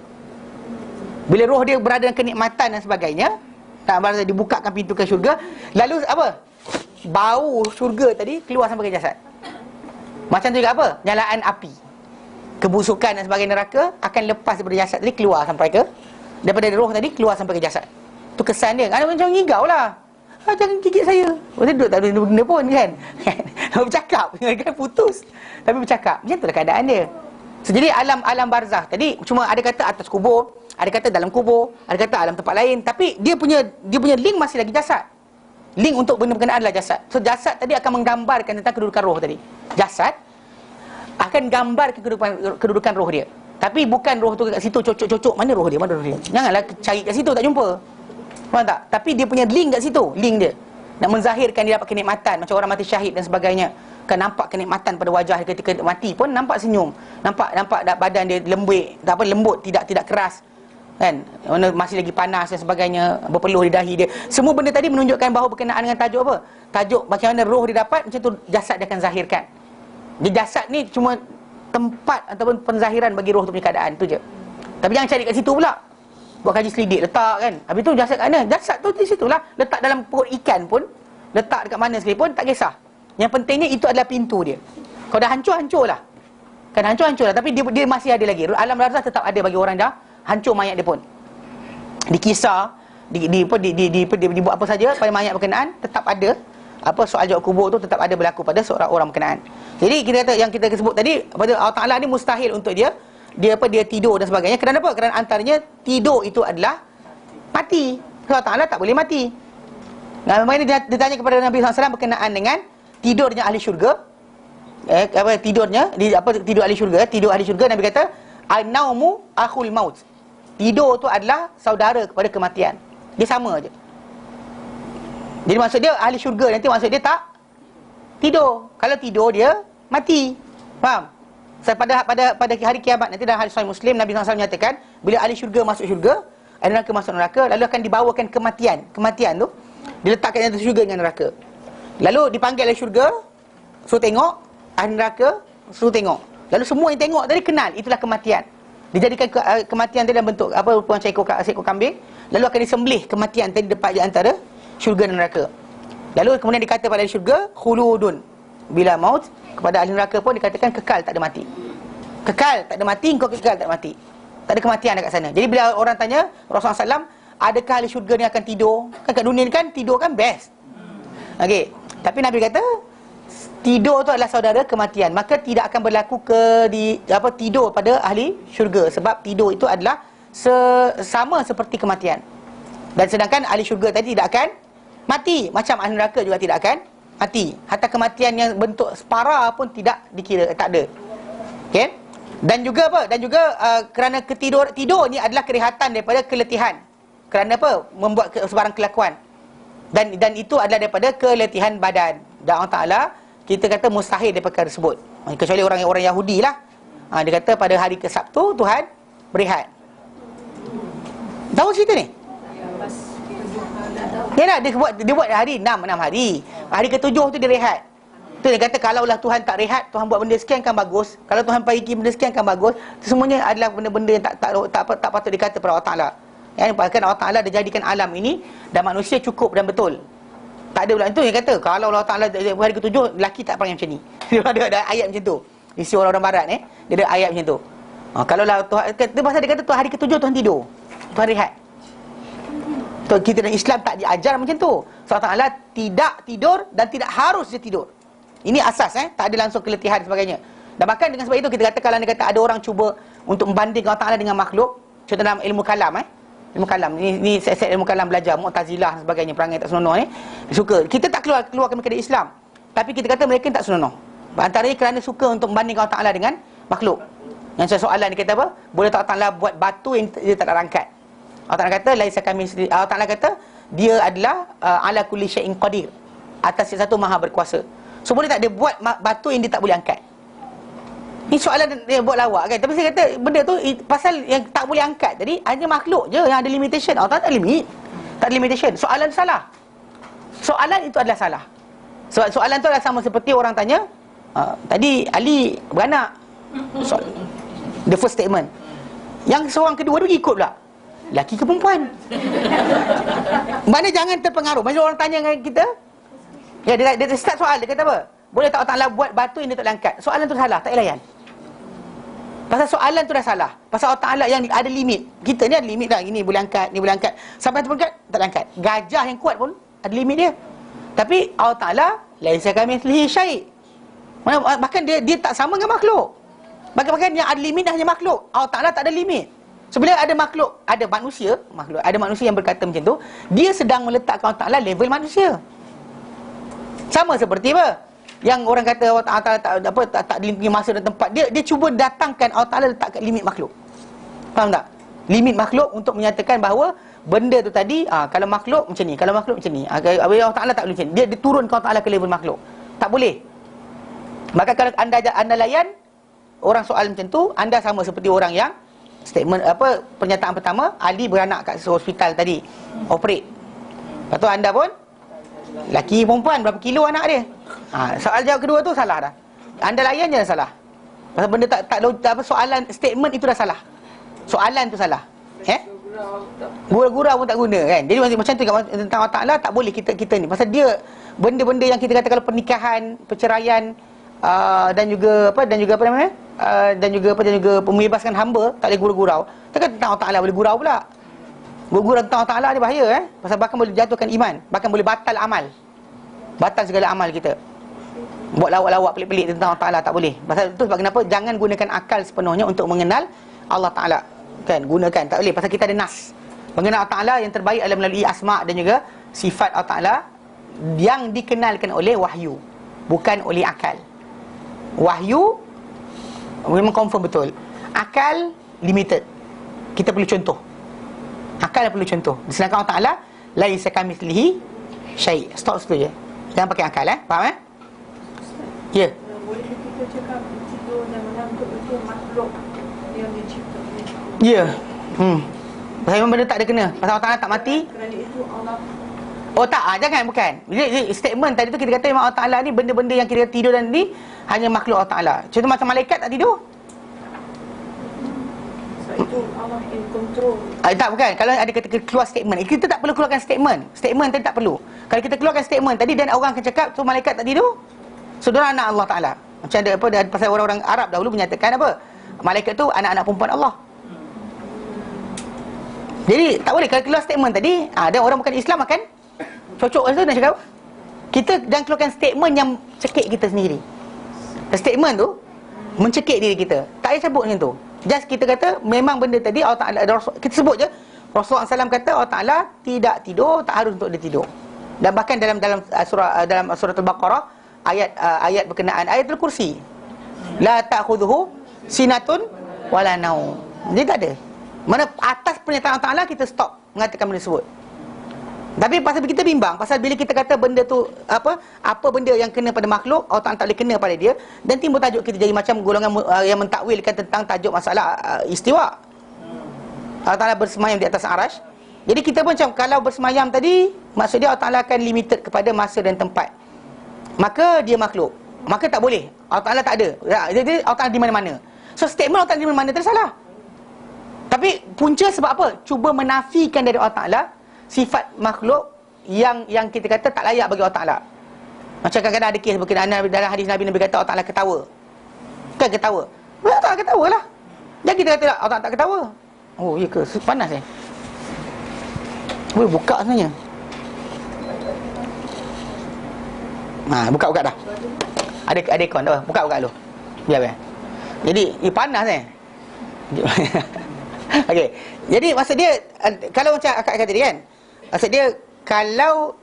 Bila roh dia berada dalam kenikmatan dan sebagainya, tak berada dibukakan pintu ke syurga, lalu apa? Bau syurga tadi keluar sampai ke jasad. Macam tu juga apa? Nyalaan api, kebusukan dan sebagainya neraka akan lepas daripada jasad tadi, keluar sampai ke, daripada roh tadi keluar sampai ke jasad. Tu kesan dia. Ada macam ngigau lah, jangan gigit saya. Dia duduk tak ada benda pun kan. Bercakap kan, putus tapi bercakap. Macam tu lah keadaan dia. So, jadi alam barzah tadi cuma ada kata atas kubur, ada kata dalam kubur, ada kata alam tempat lain, tapi dia punya link masih lagi jasad. Link untuk benda berkenaan adalah jasad. So jasad tadi akan menggambarkan tentang kedudukan roh tadi. Jasad akan gambar kedudukan roh dia. Tapi bukan roh tu kat situ cocok-cocok mana roh dia. Janganlah cari kat situ tak jumpa. Faham tak? Tapi dia punya link kat situ, link dia. Nak menzahirkan dia dapat kenikmatan, macam orang mati syahid dan sebagainya. Kan nampak kenikmatan pada wajah dia ketika mati pun nampak senyum. Nampak badan dia lembut, tidak keras. Kan? Mana masih lagi panas dan sebagainya, berpeluh di dahi dia. Semua benda tadi menunjukkan bahawa berkenaan dengan tajuk apa? Tajuk macam mana roh dia dapat, macam tu jasad dia akan zahirkan. Di jasad ni cuma tempat ataupun penzahiran bagi roh tu punya keadaan tu je. Tapi jangan cari kat situ pula. Buat kaji selidik, letak kan. Habis tu jasad kat mana? Jasad tu di situlah. Letak dalam perut ikan pun, letak dekat mana sekalipun tak kisah. Yang pentingnya itu adalah pintu dia. Kalau dah hancur lah. Kan hancur lah, tapi dia masih ada lagi. Alam barzah tetap ada bagi orang dah hancur mayat dia pun. Dikisar, dibuat apa saja pada mayat berkenaan, tetap ada. Soal jawab kubur tu tetap ada berlaku pada seorang orang berkenaan. Jadi kita kata yang kita sebut tadi, pada Allah Ta'ala ni mustahil untuk dia tidur dan sebagainya. Kerana apa? Kerana antaranya tidur itu adalah mati. Allah Ta'ala tak boleh mati. Nah, dia tanya kepada Nabi SAW berkenaan dengan tidurnya ahli syurga. Tidur ahli syurga. Tidur ahli syurga, Nabi kata an-naumu akhul maut. Tidur tu adalah saudara kepada kematian. Dia sama je. Jadi maksud dia ahli syurga nanti maksud dia tak tidur. Kalau tidur dia mati. Faham? Pada hari kiamat nanti dalam hadis Sahih Muslim, Nabi SAW menyatakan bila ahli syurga masuk syurga, ahli neraka masuk neraka, lalu akan dibawakan kematian. Kematian tu diletakkan antara syurga dengan neraka. Lalu dipanggil ahli syurga, suruh tengok, ahli neraka suruh tengok. Lalu semua yang tengok tadi kenal, itulah kematian. Dijadikan kematian tadi dalam bentuk rupa macam seekor kambing. Lalu akan disembelih kematian tadi depan di antara syurga dan neraka. Lalu kemudian dikata pada ahli syurga khuludun bila maut, kepada ahli neraka pun dikatakan kekal, tak ada mati. Kekal, tak ada mati, engkau kekal, tak ada mati. Tak ada kematian dekat sana. Jadi bila orang tanya Rasulullah SAW, adakah ahli syurga ni akan tidur? Kan kat dunia ni kan tidur kan best. Okey, tapi Nabi kata tidur tu adalah saudara kematian. Maka tidak akan berlaku tidur pada ahli syurga, sebab tidur itu adalah sama seperti kematian. Dan sedangkan ahli syurga tadi tidak akan mati, macam ahli neraka juga tidak akan mati. Hatta kematian yang bentuk separa pun tidak dikira, tak ada. Okey? Dan juga kerana tidur ni adalah kerehatan daripada keletihan. Kerana apa? Membuat sebarang kelakuan. Dan itu adalah daripada keletihan badan. Dan Allah Ta'ala, kita kata mustahil daripada perkara tersebut. Kecuali orang Yahudi lah. Dia kata pada hari ke-Sabtu Tuhan berehat. Tahu cerita ni? Yalah, dia buat hari 6 hari. Hari ke-7 tu dia rehat. Tu dia kata kalaulah Tuhan tak rehat, Tuhan buat benda sekian kan bagus. Kalau Tuhan pergi benda sekian kan bagus. Itu semuanya adalah benda-benda yang tak patut dikata pada Allah Ta'ala. Bahkan Allah Ta'ala dah jadikan alam ini dan manusia cukup dan betul. Tak ada pula itu yang kata kalau Allah Ta'ala hari ke-7 lelaki tak panggil macam ni. Dia ada ayat macam tu. Isi orang-orang barat dia ada ayat macam tu. Kalaulah Tuhan, dia kata tu hari ke-7 Tuhan tidur, Tuhan rehat. Kita dalam Islam tak diajar macam tu. Allah Ta'ala tidak tidur dan tidak harus dia tidur. Ini asas, tak ada langsung keletihan dan sebagainya. Dan bahkan dengan sebab itu kita kata, kalau dia kata ada orang cuba untuk membandingkan Allah Ta'ala dengan makhluk, contoh dalam ilmu kalam, ilmu kalam ni set ilmu kalam belajar Mu'tazilah dan sebagainya, perangai tak senonoh ni dia suka. Kita tak keluarkan mereka dari Islam, tapi kita kata mereka tak senonoh. Antaranya kerana suka untuk membandingkan Allah Ta'ala dengan makhluk. Yang soalan dia kata apa? Boleh tak Allah Ta'ala buat batu yang dia tak nak rangkat? Allah Ta'ala kata laisa kami, Allah Ta'ala kata dia adalah ala kulli syai'in qadir, atas satu maha berkuasa. So boleh tak dia buat batu yang dia tak boleh angkat? Ini soalan dia buat lawak kan. Tapi saya kata benda tu pasal yang tak boleh angkat, jadi hanya makhluk je yang ada limitation. Allah Ta'ala tak limit, tak ada limitation. Soalan salah. Soalan itu adalah salah. Soalan tu adalah sama seperti orang tanya tadi Ali beranak, the first statement. Yang seorang kedua tu ikut pula, laki ke perempuan? Mana jangan terpengaruh. Macam orang tanya dengan kita, dia start soal, dia kata apa? Boleh tak Allah Ta'ala buat batu yang dia tak boleh angkat? Soalan tu salah, tak payah layan. Pasal soalan tu dah salah. Pasal Allah Ta'ala yang ada limit. Kita ni ada limit dah. Ini boleh angkat, ni boleh angkat. Sampai tu angkat, tak boleh angkat. Gajah yang kuat pun ada limit dia. Tapi Allah Ta'ala laisa kamitslihi syai'. Bahkan dia tak sama dengan makhluk. Bahkan yang ada limit dah hanya makhluk. Allah Ta'ala tak ada limit. Sebenarnya ada makhluk, ada manusia yang berkata macam tu, dia sedang meletakkan Allah Ta'ala level manusia. Sama seperti apa? Yang orang kata Allah Ta'ala tak limit masa dan tempat. Dia cuba datangkan Allah Ta'ala letak kat limit makhluk. Faham tak? Limit makhluk untuk menyatakan bahawa benda tu tadi, kalau makhluk macam ni, kalau makhluk macam ni. Allah Ta'ala tak boleh macam ni. Dia turunkan Allah Ta'ala ke level makhluk. Tak boleh. Maka kalau anda layan orang soal macam tu, anda sama seperti orang yang statement pernyataan pertama, Ali beranak kat hospital tadi, operate. Lepas tu anda pun laki perempuan, berapa kilo anak dia? Soal jawab kedua tu salah dah. Anda layan je dah salah. Pasal benda tak soalan, statement itu dah salah. Soalan tu salah. Gurau-gurau pun tak guna kan. Jadi macam tu tentang Allah Ta'ala tak boleh kita ni. Pasal dia benda-benda yang kita kata kalau pernikahan, perceraian, dan juga membebaskan hamba, tak boleh gurau-gurau. Tak kata tentang Allah Ta'ala boleh gurau pula. Gurau tentang Allah Ta'ala ni bahaya pasal bahkan boleh jatuhkan iman, bahkan boleh batal amal. Batal segala amal kita. Buat lawak-lawak pelik-pelik tentang Allah Ta'ala tak boleh. Pasal itu sebab kenapa jangan gunakan akal sepenuhnya untuk mengenal Allah Ta'ala. Kan, gunakan tak boleh pasal kita ada nas. Mengenal Allah Ta'ala yang terbaik adalah melalui asma' dan juga sifat Allah Ta'ala yang dikenalkan oleh wahyu, bukan oleh akal. Wahyu memang confirm betul. Akal limited. Kita perlu contoh. Akal perlu contoh. Sedangkan Allah Ta'ala laisa kamitslihi syai'. Stop situ je. Jangan pakai akal faham Ya. Boleh kita cakap tidur dan menganggap itu makhluk yang diciptakan. Ya. Pasal memang benda tak ada kena. Pasal Allah Ta'ala tak mati. Kerana itu Allah. Oh tak, jangan, bukan. Jadi statement tadi tu kita kata memang Allah Ta'ala ni benda-benda yang kita tidur dan ni hanya makhluk Allah Ta'ala. Contoh macam malaikat tak tidur. Itu Allah in control. Tak, bukan. Kalau ada keluar statement, kita tak perlu keluarkan statement. Statement tadi tak perlu. Kalau kita keluarkan statement tadi dan orang akan cakap tu malaikat tak tidur, saudara anak Allah Ta'ala. Macam ada apa, pasal orang-orang Arab dahulu menyatakan apa, malaikat tu anak-anak perempuan Allah. Jadi tak boleh kalau keluar statement tadi, dan orang bukan Islam akan cocok kat situ dan cakap apa? Kita dan keluarkan statement yang cekik kita sendiri. Statement tu mencekik diri kita. Tak payah sebut macam tu. Just kita kata memang benda tadi Allah Ta'ala, kita sebut je Rasulullah SAW kata Allah Ta'ala tidak tidur, tak harus untuk dia tidur. Dan bahkan dalam surah Al-Baqarah ayat berkenaan ayatul kursi, la ta'khudhuhu sinatun wala naum. Dia tak ada. Mana atas pernyataan Allah Ta'ala kita stop mengatakan benda tersebut. Tapi pasal kita bimbang, pasal bila kita kata benda tu apa benda yang kena pada makhluk, Allah Ta'ala tak boleh kena pada dia, dan timbul tajuk kita jadi macam golongan yang mentakwilkan tentang tajuk masalah istiwa. Allah Ta'ala bersemayam di atas arash. Jadi kita pun macam, kalau bersemayam tadi, maksud dia Allah Ta'ala akan limited kepada masa dan tempat, maka dia makhluk, maka tak boleh. Allah Ta'ala tak ada. Jadi Allah Ta'ala di mana-mana. So statement Allah Ta'ala di mana-mana tersalah. Tapi punca sebab apa? Cuba menafikan dari Allah Ta'ala sifat makhluk yang kita kata tak layak bagi Allah Ta'ala. Macam kadang-kadang ada kes berkenaan dalam hadis Nabi kata Allah Ta'ala ketawa. Kan ketawa, Allah Ta'ala ketawa lah. Jangan kita kata Allah Ta'ala tak ketawa. Oh ya ke? Panas boleh buka sebenarnya. Buka dah. Ada aircon dah. Buka dulu. Biar. Jadi panas Okey. Jadi maksud dia, kalau macam akak kata tadi kan, maksud dia kalau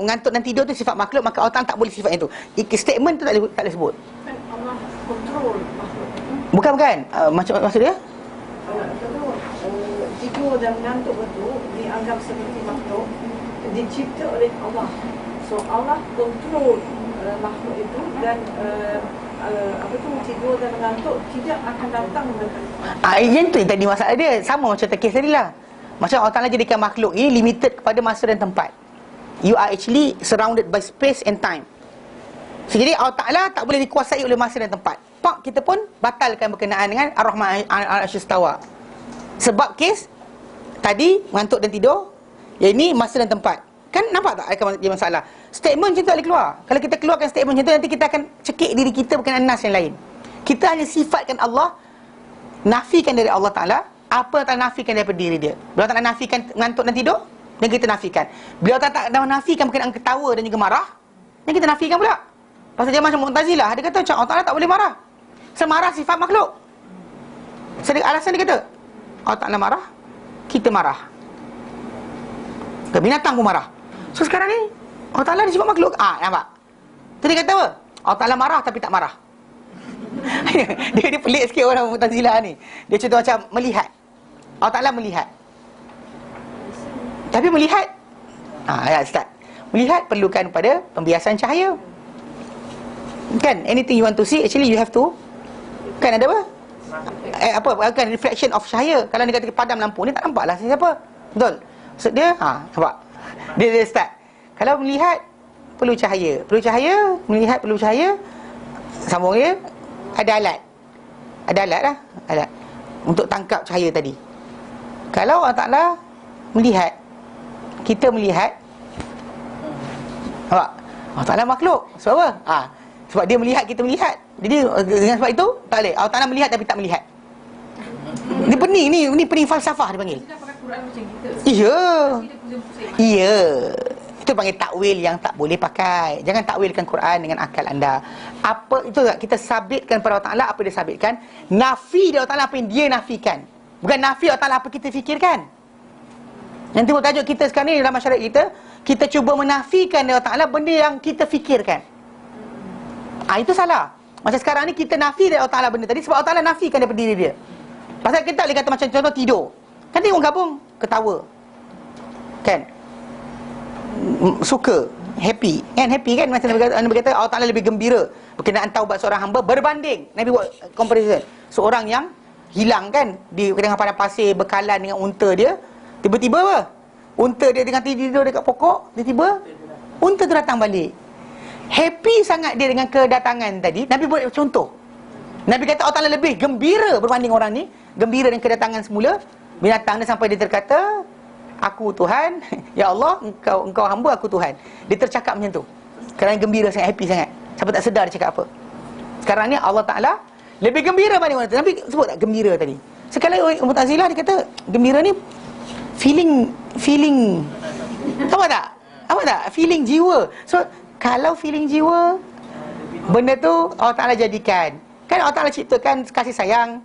ngantuk dan tidur tu sifat makhluk, maka Allah tak boleh sifat itu. Statement tu tak boleh sebut. Kan Allah kontrol makhluk. Bukan. Macam maksud dia? Tidur dan mengantuk itu dianggap seperti makhluk dicipta oleh Allah. So Allah kontrol makhluk itu, dan tidur dan mengantuk tidak akan datang dengan yang tu yang tadi masalah dia. Sama macam kes tadi lah. Macam Allah Ta'ala jadikan makhluk ini limited kepada masa dan tempat. You are actually surrounded by space and time. So, jadi Allah Ta'ala tak boleh dikuasai oleh masa dan tempat. Kita pun batalkan berkenaan dengan Ar-Rahman Al-Ashistawa. Sebab kes tadi mengantuk dan tidur, yang ini masa dan tempat. Kan nampak tak akan jadi masalah. Statement macam tu tak boleh keluar. Kalau kita keluarkan statement macam tu, nanti kita akan cekik diri kita berkenaan nas yang lain. Kita hanya sifatkan Allah, nafikan dari Allah Ta'ala apa yang tak nafikan daripada diri dia. Bila tak nafikan mengantuk dan tidur, dan kita nafikan. Bila tak nafikan berkenaan ketawa dan juga marah, dan kita nafikan pula. Pasal dia macam Mu'tazilah, dia kata macam Allah Ta'ala tak boleh marah. Semarah sifat makhluk. Alasan dia kata Allah Ta'ala marah, kita marah. Binatang pun marah. So sekarang ni Allah Ta'ala dia sifat makhluk. Nampak? Tu dia kata apa? Allah Ta'ala marah tapi tak marah. dia pelik sikit orang Mu'tazilah ni. Dia contoh macam melihat. Allah Ta'ala melihat. Tapi melihat start. Melihat perlukan pada pembiasan cahaya. Kan? Anything you want to see, actually you have to. Kan ada apa? Kan reflection of cahaya. Kalau dia kata padam lampu ni, tak nampak lah siapa. Betul? Maksud dia, nampak? Dia start. Kalau melihat perlu cahaya. Melihat perlu cahaya. Sambung dia, ada alat. Ada alat lah. Alat untuk tangkap cahaya tadi. Kalau Allah Ta'ala melihat, kita melihat, nampak? Allah Ta'ala makhluk. Sebab apa? Sebab dia melihat, kita melihat. Jadi dengan sebab itu tak boleh. Allah Ta'ala melihat tapi tak melihat. Ni pening ni pening falsafah dia panggil. Kita pakai Quran macam kita. Ya. Itu panggil takwil yang tak boleh pakai. Jangan takwilkan Quran dengan akal anda. Apa itu kita sabitkan pada Allah Ta'ala apa dia sabitkan. Nafi dia Allah Ta'ala apa yang dia nafikan. Bukan nafi Allah Ta'ala apa kita fikirkan. Yang timbul tajuk kita sekarang ni dalam masyarakat kita cuba menafikan dari Allah Ta'ala benda yang kita fikirkan. Itu salah. Macam sekarang ni kita nafi dari Allah Ta'ala benda tadi sebab Allah Ta'ala nafikan daripada diri dia. Pasal kita tak boleh kata macam contoh tidur. Kan dia orang gabung ketawa. Kan? Suka, happy. Kan happy kan? Macam Nabi kata Allah Ta'ala lebih gembira berkenaan taubat seorang hamba berbanding. Nabi buat comparison. Seorang yang hilang kan di tengah padang pasir berkalan dengan unta dia. Tiba-tiba apa? Unta dia tengah tidur dekat pokok, tiba-tiba unta tu datang balik. Happy sangat dia dengan kedatangan tadi. Nabi buat contoh. Nabi kata Allah Ta'ala lebih gembira berbanding orang ni. Gembira dengan kedatangan semula binatang dia sampai dia terkata aku Tuhan, ya Allah, engkau hamba, aku Tuhan. Dia tercakap macam tu kerana gembira sangat, happy sangat. Siapa tak sedar dia cakap apa. Sekarang ni Allah Ta'ala lebih gembira banding orang tu. Nabi sebut tak gembira tadi. Sekali Mu'tazilah dia kata gembira ni feeling apa tak feeling jiwa. So kalau feeling jiwa, benda tu Allah Ta'ala jadikan. Kan Allah Ta'ala ciptakan kasih sayang,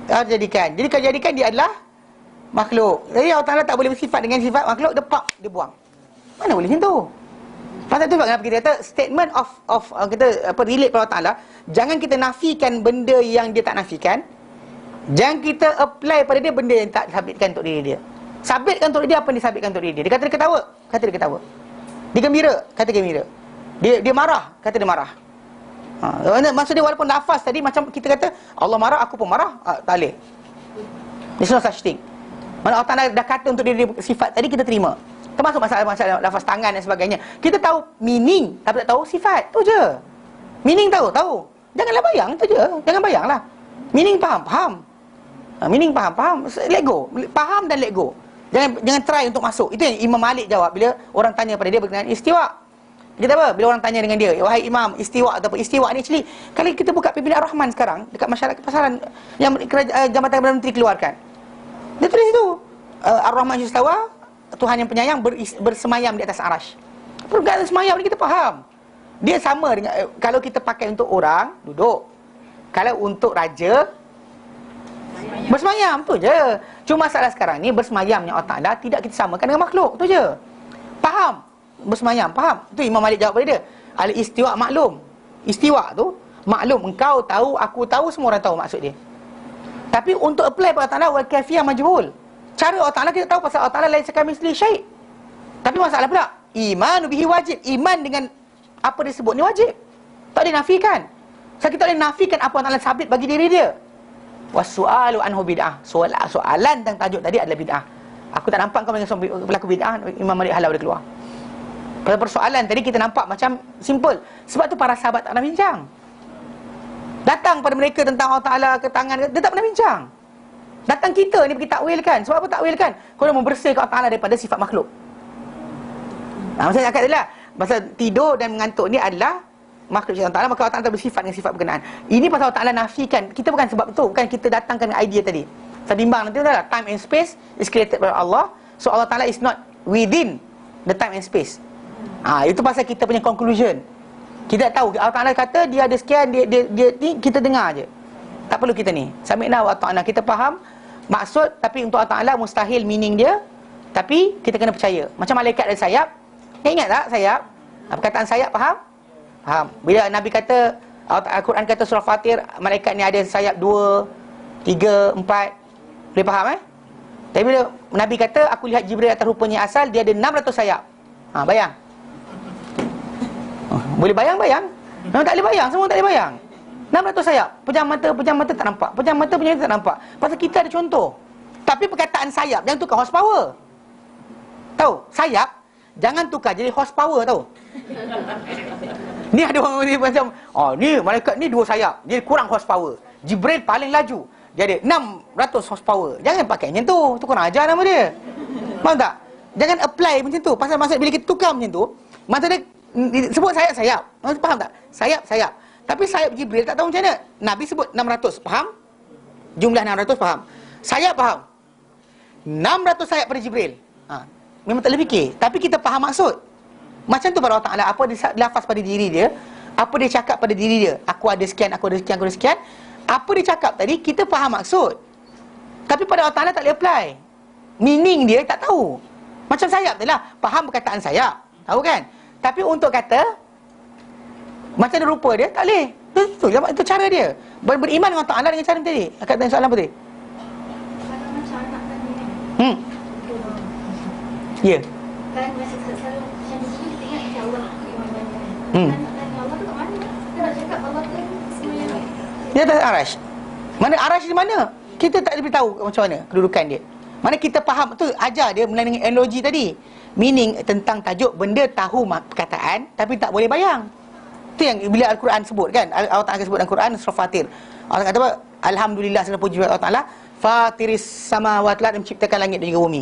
Allah jadikan. Jadi kalau jadikan, dia adalah makhluk. Jadi Allah Ta'ala tak boleh bersifat dengan sifat makhluk, dia buang. Mana boleh macam tu? Pasal tu kenapa kita kata statement of kita relate kepada Allah Ta'ala, jangan kita nafikan benda yang dia tak nafikan. Jangan kita apply pada dia benda yang tak sabitkan untuk diri dia. Sabitkan untuk dia apa yang disabitkan untuk diri dia. Dia kata dia ketawa, kata dia ketawa. Dia gembira, kata gembira. Dia marah, kata dia marah. Maksud dia walaupun lafaz tadi macam kita kata Allah marah, aku pun marah, tak boleh. There's no such thing. Mana Allah Ta'ala dah kata untuk diri sifat tadi, kita terima. Termasuk masalah lafaz tangan dan sebagainya. Kita tahu meaning, tapi tak tahu sifat. Tu je. Meaning tahu. Janganlah bayang, tu je. Jangan bayanglah. Meaning faham. Meaning faham. Let go. Faham dan let go. Jangan try untuk masuk. Itu yang Imam Malik jawab bila orang tanya pada dia berkenaan istiwa. Dia kata apa? Bila orang tanya dengan dia, wahai Imam, istiwa atau apa? Istiwa ni actually, kalau kita buka Pimpinan Ar-Rahman sekarang dekat masyarakat pasaran yang Jabatan Perdana Menteri keluarkan, dia tulis itu Ar-Rahman istawa, Tuhan yang penyayang bersemayam di atas arash. Perkataan semayam ni kita faham. Dia sama dengan kalau kita pakai untuk orang duduk, kalau untuk raja bersemayam, tu je. Cuma masalah sekarang ni bersemayamnya Allah Ta'ala tidak kita samakan dengan makhluk, tu je. Faham? Bersemayam, faham? Itu Imam Malik jawab pada dia. Al-istiwa maklum. Istiwa tu maklum, engkau tahu, aku tahu, semua orang tahu maksud dia. Tapi untuk apply pada Allah Ta'ala, wal kafiyah majhul. Cara Allah Ta'ala kita tahu pasal Allah Ta'ala laisa kamitslihi syai'. Tapi masalah pula, iman bihi wajib. Iman dengan apa dia sebut ni wajib. Tak boleh nafikan. So kita tak boleh nafikan apa Allah Ta'ala sabit bagi diri dia. Wasu'alu anhu bid'ah. Soalan tentang tajuk tadi adalah bid'ah. Aku tak nampak kau dengan pelaku bid'ah. Imam Malik halau dia keluar. Pada persoalan tadi kita nampak macam simple. Sebab tu para sahabat tak pernah bincang. Datang pada mereka tentang Allah Ta'ala ke tangan, dia tak pernah bincang. Datang kita ni pergi takwilkan. Sebab apa takwilkan? Kau nak membersihkan Allah Ta'ala daripada sifat makhluk. Maksudnya cakap adalah pasal tidur dan mengantuk ni adalah makhluk Allah Ta'ala, maka Allah Ta'ala bersifat dengan sifat berkenaan. Ini pasal Allah Ta'ala nafikan. Kita bukan sebab itu, bukan kita datangkan idea tadi. Saya bimbang nanti adalah time and space is created by Allah. So Allah Ta'ala is not within the time and space. Itu pasal kita punya conclusion. Kita tak tahu Allah Ta'ala kata dia ada sekian, dia ni kita dengar je. Tak perlu kita ni. Sami'na wa ata'na, kita faham maksud, tapi untuk Allah Ta'ala mustahil meaning dia. Tapi kita kena percaya. Macam malaikat ada sayap. Ingat tak sayap? Perkataan sayap faham? Faham. Bila Nabi kata, Al-Quran kata surah Fatir, malaikat ni ada sayap 2, 3, 4. Boleh faham Tapi bila Nabi kata, aku lihat Jibril atas rupanya asal, dia ada 600 sayap. Bayang. Boleh bayang? Memang tak boleh bayang, semua tak boleh bayang. 600 sayap. Pejam mata tak nampak. Pejam mata tak nampak. Pasal kita ada contoh. Tapi perkataan sayap jangan tukar horsepower. Tahu? Sayap jangan tukar jadi horsepower, tahu? Ni ada orang ni macam, ni malaikat ni 2 sayap, dia kurang horsepower. Jibril paling laju, dia ada 600 horsepower. Jangan pakai macam tu. Tu kurang ajar nama dia. Faham tak? Jangan apply macam tu. Pasal maksud bila kita tukar macam tu, maksud dia sebut sayap-sayap. Faham tak? Sayap-sayap. Tapi sayap Jibril tak tahu macam mana. Nabi sebut 600, faham? Jumlah 600 faham. Sayap faham. 600 sayap pada Jibril. Memang tak boleh fikir. Tapi kita faham maksud. Macam tu pada Allah Ta'ala. Apa dia lafaz pada diri dia, apa dia cakap pada diri dia. Aku ada sekian, aku ada sekian, aku ada sekian. Apa dia cakap tadi, kita faham maksud. Tapi pada Allah Ta'ala tak boleh apply. Meaning dia tak tahu. Macam sayap tu lah. Faham perkataan sayap. Tahu kan? Tapi untuk kata macam mana rupa dia, tak boleh. Itu cara dia. Beriman dengan Allah Ta'ala dengan cara tadi. Akak tanya soalan apa tadi? Kalau macam anak tadi kan? Ya. Kan masa selalu macam di sini kita ingat macam Allah iman-iman kan? Anak tanya Allah tu kat mana? Kita nak cakap Allah tu semuanya. Dia atas arash. Mana arash di mana? Kita tak boleh tahu macam mana kedudukan dia. Mana kita faham tu, ajar dia melalui dengan analogi tadi. Meaning tentang tajuk benda tahu perkataan tapi tak boleh bayang. Itu yang bila Al-Quran sebut kan, Allah Ta'ala sebut dalam Quran surah Fatir. Allah kata apa? Alhamdulillah segala puji bagi Allah Ta'ala, Fatiris samawati wal ardh, menciptakan langit dan juga bumi.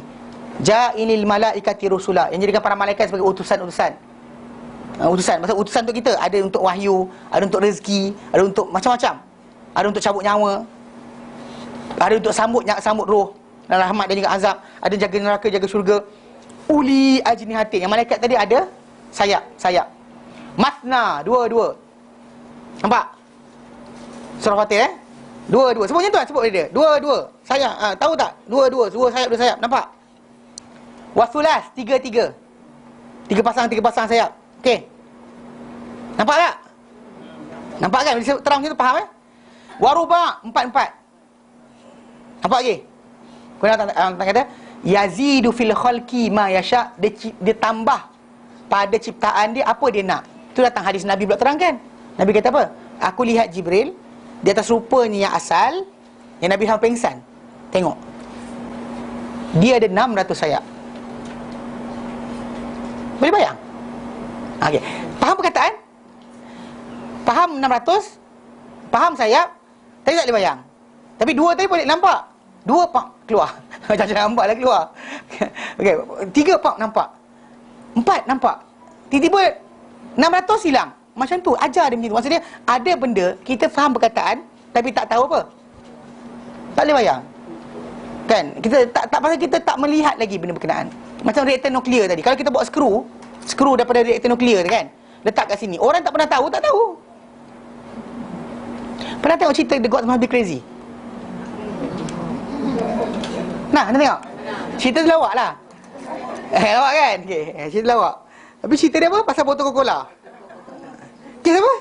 Ja'ilil malaikati rusula, yang jadikan para malaikat sebagai utusan-utusan. Utusan, maksud utusan untuk kita. Ada untuk wahyu, ada untuk rezeki, ada untuk macam-macam. Ada untuk cabut nyawa, ada untuk sambut roh dan rahmat dan juga azab. Ada jaga neraka, jaga syurga. Uli ajnihatin, yang malaikat tadi ada sayap. Masna, dua. Nampak? Surah Fatih dua. Sebut macam tu lah, sebut dia. Dua. Sayap. Tahu tak? Dua sayap. Nampak? Wasulas, tiga. Tiga pasang sayap. Okey. Nampak tak? Nampak kan? Bila terang macam tu, faham Waruba, empat. Nampak lagi? Kemudian Allah kata, yazidu fil khalqi ma yasha, dia tambah pada ciptaan dia apa dia nak. Itu datang hadis Nabi pula terangkan. Nabi kata apa? Aku lihat Jibril di atas rupanya yang asal, yang Nabi sampai pingsan. Tengok, dia ada 600 sayap. Boleh bayang? Okey. Faham perkataan? Faham 600? Faham sayap? Tapi tak boleh bayang. Tapi 2 tadi boleh nampak. 2 pak keluar. Macam nampak lah keluar. Okey, 3 pak nampak. 4 nampak. Tiba-tiba 600 hilang. Macam tu, ajar dia macam tu. Maksudnya, ada benda, kita faham perkataan, tapi tak tahu apa. Tak boleh bayang. Kan? Kita tak pasal kita tak melihat lagi benda berkenaan. Macam reaktor nuklear tadi. Kalau kita buat skru daripada reaktor nuklear kan, letak kat sini. Orang tak pernah tahu, tak tahu. Pernah tengok cerita The God Must Be Crazy? Nah, anda tengok? Cerita tu lawak lah. Lawak kan? Okay. Cerita lawak. Tapi cerita dia apa? Pasal botol Coca-Cola. Kes apa?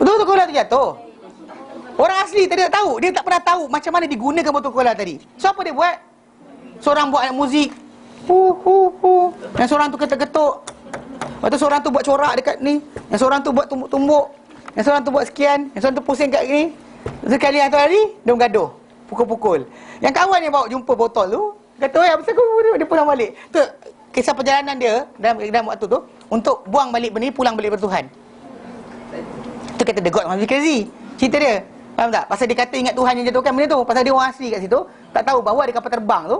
Botol Coca-Cola tu jatuh. Orang asli tadi tak tahu. Dia tak pernah tahu macam mana digunakan botol Coca-Cola tadi. So apa dia buat? Seorang buat alat muzik. Yang seorang tu ketuk-ketuk. Lepas tu seorang tu buat corak dekat ni. Yang seorang tu buat tumbuk-tumbuk. Yang seorang tu buat sekian. Yang seorang tu pusing kat ni. Sekali yang tu hari, dia bergaduh. Pukul-pukul. Yang kawan yang bawa jumpa botol tu, kata, apa sebab dia pulang balik. Tu kisah perjalanan dia dalam waktu tu, untuk buang balik benda ni, pulang balik kepada Tuhan. Tu kata The God Must Be Crazy. Cerita dia. Faham tak? Pasal dia kata ingat Tuhan yang jatuhkan benda tu. Pasal dia orang asli kat situ, tak tahu bahawa ada kapal terbang tu,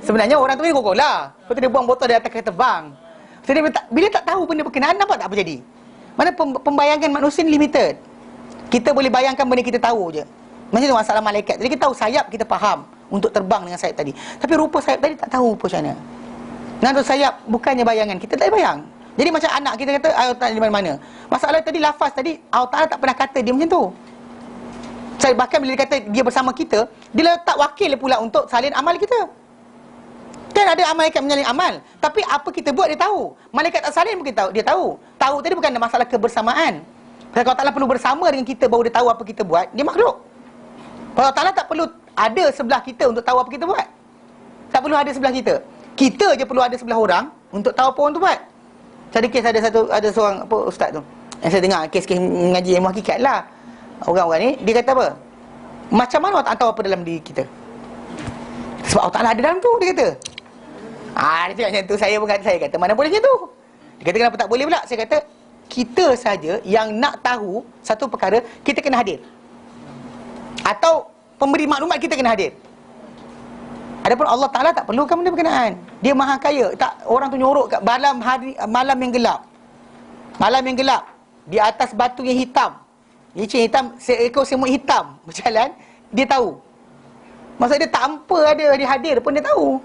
sebenarnya orang tu ni Coca-Cola. Lepas tu dia buang botol dia atas kapal terbang. So, bila tak tahu benda berkenaan, nampak tak apa jadi? Mana pembayangan manusia ni limited. Kita boleh bayangkan benda kita tahu je. Macam tu masalah malaikat. Jadi kita tahu sayap, kita faham untuk terbang dengan sayap tadi. Tapi rupa sayap tadi tak tahu rupa macam mana. Dengan sayap bukannya bayangan, kita tak bayang. Jadi macam anak kita kata Allah Ta'ala di mana-mana. Masalah tadi, lafaz tadi, Allah Ta'ala tak pernah kata dia macam tu. Bahkan bila dia kata dia bersama kita, dia letak wakil pula untuk salin amal kita. Kan ada malaikat menyalin amal, tapi apa kita buat dia tahu. Malaikat tak salin pun dia tahu. Tahu tadi bukan masalah kebersamaan. Kalau Allah Ta'ala perlu bersama dengan kita baru dia tahu apa kita buat, dia makhluk. Allah Ta'ala tak perlu ada sebelah kita untuk tahu apa kita buat. Tak perlu ada sebelah kita. Kita je perlu ada sebelah orang untuk tahu apa orang tu buat. Ada kes ada seorang ustaz tu, yang saya dengar kes-kes mengaji ilmu hakikat lah. Orang-orang ni dia kata apa? Macam mana Allah Ta'ala tahu apa dalam diri kita? Sebab Allah Ta'ala ada dalam tu, dia kata. Dia cakap macam tu, saya kata mana boleh macam tu. Dia kata kenapa tak boleh pula? Saya kata kita saja yang nak tahu satu perkara, kita kena hadir. Atau pemberi maklumat kita kena hadir. Adapun Allah Ta'ala tak perlukan benda berkenaan. Dia maha kaya. Tak, orang tu nyorok kat malam yang gelap. Malam yang gelap, di atas batu yang hitam, licin hitam, seekor semut hitam berjalan, dia tahu. Maksud dia tanpa ada dia hadir pun dia tahu.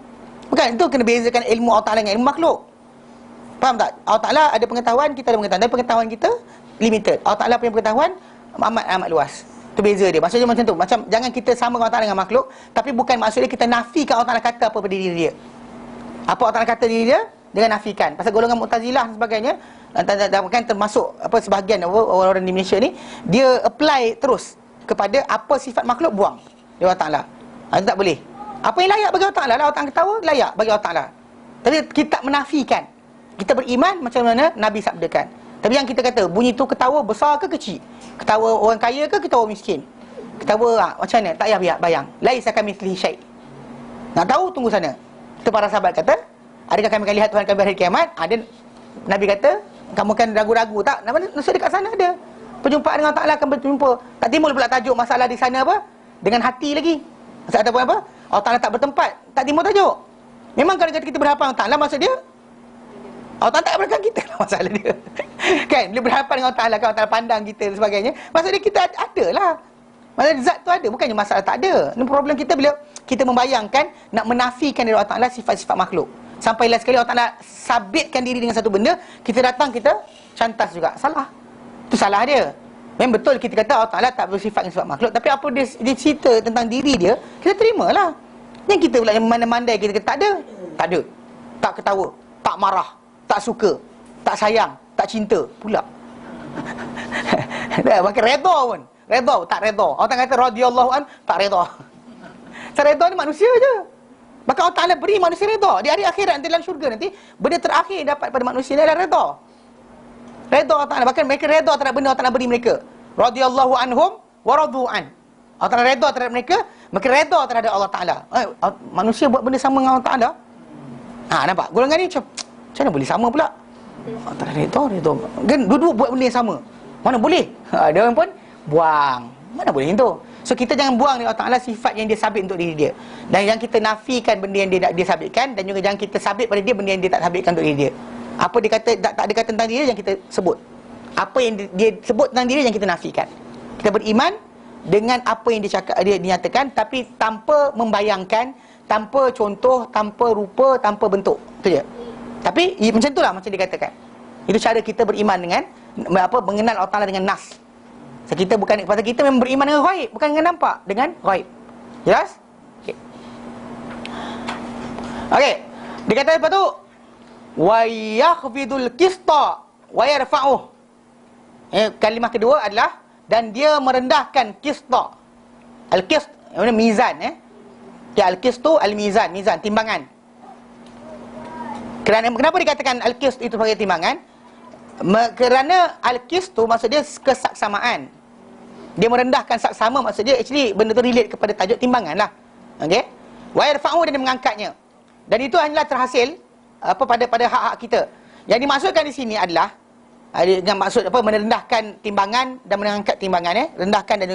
Bukan, itu kena bezakan ilmu Allah Ta'ala dengan ilmu makhluk. Faham tak? Allah Ta'ala ada pengetahuan, kita ada pengetahuan. Dan pengetahuan kita limited. Allah Ta'ala punya pengetahuan amat luas. Itu beza dia. Maksudnya macam tu. Macam jangan kita sama Allah Ta'ala dengan makhluk, tapi bukan maksudnya kita nafikan Allah Ta'ala kata apa pada diri dia. Apa Allah Ta'ala kata diri dia, dengan nafikan. Pasal golongan Mu'tazilah dan sebagainya, kan termasuk sebahagian orang-orang di Malaysia ni, dia apply terus kepada apa sifat makhluk, buang dia Allah Ta'ala. Itu tak boleh. Apa yang layak bagi Allah Ta'ala, Allah Ta'ala ketawa, layak bagi Allah Ta'ala. Tapi kita tak menafikan. Kita beriman macam mana Nabi sabdakan. Tapi yang kita kata, bunyi tu ketawa besar ke kecil? Ketawa orang kaya ke ketawa miskin? Ketawa macam mana? Tak payah bayang. Laisa kamitslihi syai'. Nak tahu, tunggu sana. Itu para sahabat kata, adakah kami akan lihat Tuhan kami hari kiamat? Ada Nabi kata, kamu kan ragu-ragu tak? Maksud dekat sana ada. Perjumpaan dengan Allah Ta'ala akan berjumpa. Tak timbul pula tajuk masalah di sana apa? Dengan hati lagi. Maksud ataupun apa? Allah Ta'ala tak bertempat. Tak timbul tajuk. Memang kalau kata kita berhadapan dengan Allah Ta'ala, maksud dia Allah Ta'ala tak belakang kita lah masalah dia. Kan? Bila berhadapan dengan Allah Ta'ala, kalau Allah Ta'ala pandang kita dan sebagainya, maksud dia kita ada lah. Maksudnya zat tu ada, bukannya masalah tak ada. Ini problem kita bila kita membayangkan nak menafikan dari Allah Ta'ala sifat-sifat makhluk. Sampai last sekali Allah Ta'ala sabitkan diri dengan satu benda, kita datang, kita cantas juga. Salah. Itu salah dia. Memang betul kita kata Allah Ta'ala tak bersifat dengan sifat makhluk, tapi apa dia cerita tentang diri dia, kita terimalah. Yang kita pula yang memandai kita kata tak ada. Tak ada. Tak ketawa, tak marah, tak suka, tak sayang, tak cinta pula. Dah makin redha pun. Redha, tak redha. Orang kata radhiyallahu an, tak redha. Tak redha ni manusia je. Maka Allah Ta'ala beri manusia redha. Di hari akhirat nanti dalam syurga nanti, benda terakhir dapat pada manusia ni adalah redha. Redha Allah Ta'ala. Bahkan mereka redha terhadap benda Allah Ta'ala beri mereka. Radhiyallahu anhum wa radu'an. Allah Ta'ala redha terhadap mereka, mereka redha terhadap Allah Ta'ala. Manusia buat benda sama dengan Allah Ta'ala. Nampak? Golongan ni macam mana boleh sama pula? Allah Ta'ala redha. Kan dua-dua buat benda yang sama. Mana boleh? Dia orang pun buang. Mana boleh itu? So kita jangan buang ni Allah Ta'ala sifat yang dia sabit untuk diri dia. Dan yang kita nafikan benda yang dia sabitkan, dan juga jangan kita sabit pada dia benda yang dia tak sabitkan untuk diri dia. Apa dia kata tak ada kata tentang diri yang kita sebut. Apa yang dia sebut tentang diri yang kita nafikan. Kita beriman dengan apa yang dia cakap, dia dinyatakan, tapi tanpa membayangkan, tanpa contoh, tanpa rupa, tanpa bentuk. Itu je. Tapi macam itulah macam dikatakan. Itu cara kita beriman dengan mengenal Allah Ta'ala dengan nas. So, kita bukan, pasal kita memang beriman dengan ghaib, bukan dengan nampak, dengan ghaib. Jelas? Okey. Okey. Dia kata lepas tu wa yakhfidul qista wa yarfa'uh. Kalimah kedua adalah dan dia merendahkan qista. Al-qist, mana mizan al-qistu al-mizan, mizan timbangan. Kenapa dikatakan al-qist itu sebagai timbangan? Kerana al-qist tu maksud dia kesaksamaan. Dia merendahkan saksama, maksud dia actually benda tu relate kepada tajuk timbangan lah. Okey. Wa yarfa'u, dan dia mengangkatnya. Dan itu hanyalah terhasil pada hak-hak kita. Yang dimaksudkan di sini adalah dengan maksud merendahkan timbangan dan mengangkat timbangan, rendahkan dan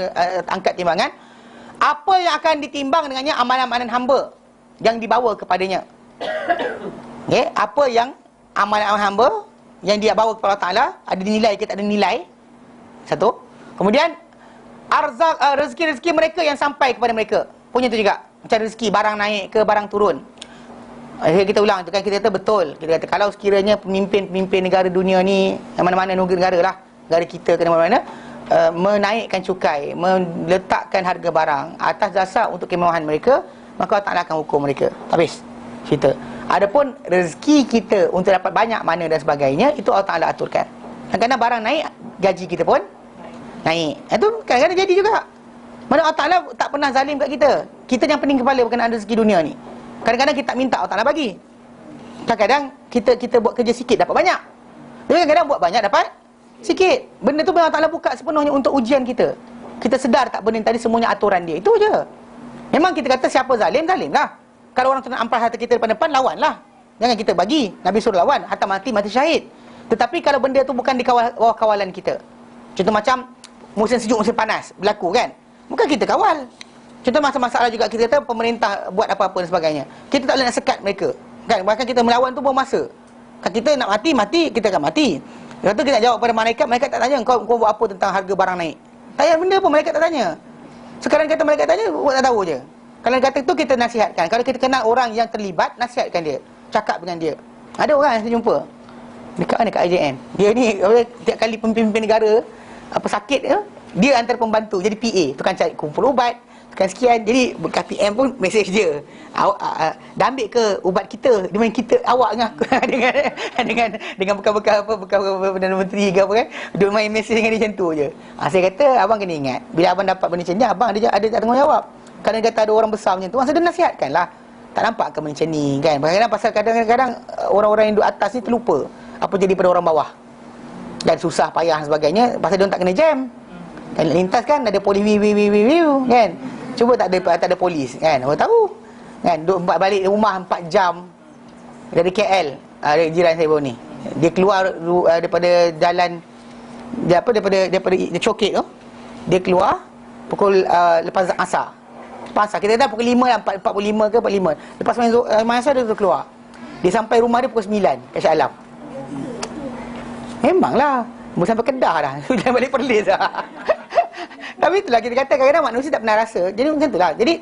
angkat timbangan. Apa yang akan ditimbang dengannya amalan-amalan hamba yang dibawa kepadanya. Okey, apa yang amalan-amalan hamba yang dia bawa kepada Allah Ta'ala, ada nilai ke tak ada nilai. Satu. Kemudian arzak, rezeki-rezeki mereka yang sampai kepada mereka. Punya tu juga. Macam rezeki, barang naik ke barang turun. Kita ulang tu kan, kita kata betul. Kita kata kalau sekiranya pemimpin-pemimpin negara dunia ni, mana-mana negara lah, negara kita ke mana-mana, menaikkan cukai, meletakkan harga barang atas dasar untuk kemewahan mereka, maka Allah Ta'ala akan hukum mereka. Habis cerita. Adapun rezeki kita untuk dapat banyak mana dan sebagainya, itu Allah Ta'ala aturkan. Kadang-kadang barang naik, gaji kita pun naik. Itu kadang-kadang jadi juga. Mana Allah Ta'ala tak pernah zalim kat kita. Kita yang pening kepala berkenaan rezeki dunia ni. Kadang-kadang kita tak minta Allah Ta'ala bagi. Kadang-kadang kita buat kerja sikit dapat banyak. Tapi kadang-kadang buat banyak dapat sikit. Benda tu Allah Ta'ala buka sepenuhnya untuk ujian kita. Kita sedar tak benda tadi semuanya aturan dia. Itu je. Memang kita kata siapa zalim, zalim lah. Kalau orang tu nak ampas harta kita depan-depan, lawan lah. Jangan kita bagi. Nabi suruh lawan. Hatta mati syahid. Tetapi kalau benda tu bukan di bawah kawalan kita. Contoh macam musim sejuk, musim panas berlaku kan, bukan kita kawal. Contoh masalah juga kita kata pemerintah buat apa-apa dan sebagainya, kita tak boleh nak sekat mereka kan. Bahkan kita melawan tu buang masa kan. Kita nak mati, kita akan mati. Lepas tu kita nak jawab pada malaikat tak tanya kau buat apa tentang harga barang naik. Tak payah benda pun malaikat tak tanya. Sekarang kata malaikat tanya, buat tak tahu je. Kalau kata tu kita nasihatkan. Kalau kita kenal orang yang terlibat, nasihatkan dia, cakap dengan dia. Ada orang yang saya jumpa dekat IJN, dia ni tiap kali pemimpin negara sakit dia antara pembantu jadi PA, tukang cari kumpul ubat, tukang sekian. Jadi bekas PM pun mesej dia, dah ambil ke ubat kita, dia main kita awak dengan bekas-bekas bekas Perdana Menteri ke apa kan, dia main mesej dengan dia macam tu je. Saya kata abang kena ingat, bila abang dapat benda macam ni, abang ada tanggungjawab. Kalau dia kata ada orang besar macam tu, masa dia nasihatkan lah. Tak nampak ke macam ni kan. Kadang-kadang pasal kadang-kadang orang-orang yang duduk atas ni terlupa apa jadi pada orang bawah, dan susah payah dan sebagainya, pasal dia tak kena jam kan. Lintas kan ada polis kan, cuba tak ada polis kan, orang tahu kan. Duduk balik rumah 4 jam dari KL. Ada jiran saya baru ni, dia keluar daripada jalan daripada Cokit tu, dia keluar pukul lepas asar, Pasal kita dah pukul 5 lah, 45 ke 45. Lepas main asar dia tu keluar. Dia sampai rumah dia pukul 9 kat Shah Alam. Memanglah, boleh sampai Kedah dah. Dah balik Perlis dah. Tapi itulah kita kata kadang-kadang manusia tak pernah rasa. Jadi macam itulah. Jadi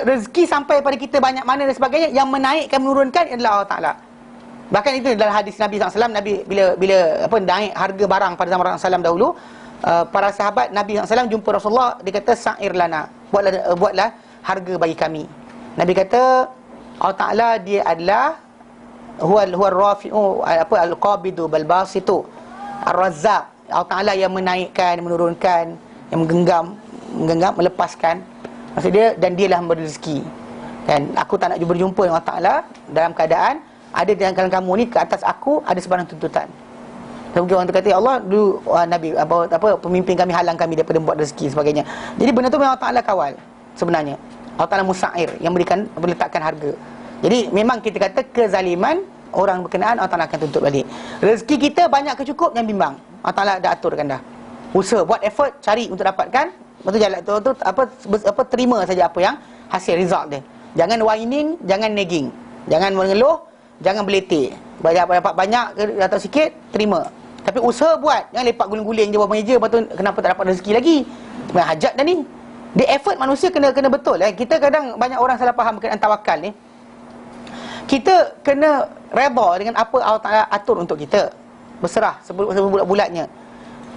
rezeki sampai pada kita banyak mana dan sebagainya, yang menaikkan menurunkan adalah Allah Taala. Bahkan itu dalam hadis Nabi SAW, Nabi bila naik harga barang pada zaman Rasulullah SAW dahulu, para sahabat Nabi SAW jumpa Rasulullah, dia kata sa'ir lana, buatlah harga bagi kami. Nabi kata Allah Taala dia adalah huwa rafi'u al-qabidu bal basitu ar-razzaq. Allah Taala yang menaikkan, menurunkan, yang menggenggam, melepaskan. Maksud dia, dan dialah memberi rezeki. Kan, aku tak nak berjumpa dengan Allah Taala dalam keadaan ada di kalangan kamu ni ke atas aku ada sebarang tuntutan. Kemudian orang tu kata, ya Allah, dulu Nabi pemimpin kami halang kami daripada buat rezeki sebagainya. Jadi benda tu memang Allah Taala kawal sebenarnya. Allah Taala musair yang meletakkan harga. Jadi memang kita kata kezaliman orang berkenaan Allah Taala akan tuntut balik. Rezeki kita banyak ke cukup, jangan bimbang. Allah Taala dah aturkan dah. Usaha, buat effort, cari untuk dapatkan. Betul jalan tu terima saja apa yang hasil result dia. Jangan whining, jangan nagging. Jangan mengeluh, jangan beletik. Dapat banyak ke atau sikit, terima. Tapi usaha buat, jangan lepak guling-guling je bawah meja, lepas tu kenapa tak dapat rezeki lagi. Sebenarnya hajat dah ni. Dia effort manusia kena betul. Kita kadang banyak orang salah faham berkenaan tawakal ni. Kita kena redha dengan apa Allah Taala atur untuk kita. Berserah sebulat-bulatnya.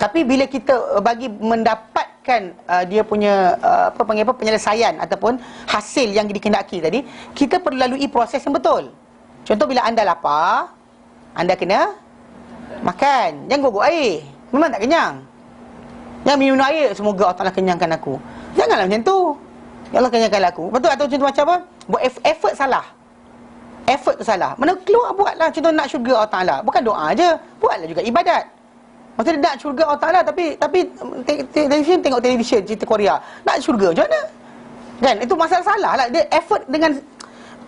Tapi bila kita bagi mendapatkan dia punya penyelesaian ataupun hasil yang dikehendaki tadi, kita perlu lalui proses yang betul. Contoh, bila anda lapar, anda kena makan. Jangan gogok air, memang tak kenyang. Jangan minum air, semoga Allah Taala kenyangkan aku. Janganlah macam tu. Ya Allah kenyangkan aku. Betul atau contoh macam apa? Buat effort salah. Effort tu salah. Mana keluar buatlah. Contoh nak syurga Allah Taala, bukan doa je, buatlah juga ibadat. Maksudnya nak syurga Allah Taala, tapi televisyen, tengok televisyen cerita Korea. Nak syurga macam mana? Kan? Itu masalah salah lah. Dia effort dengan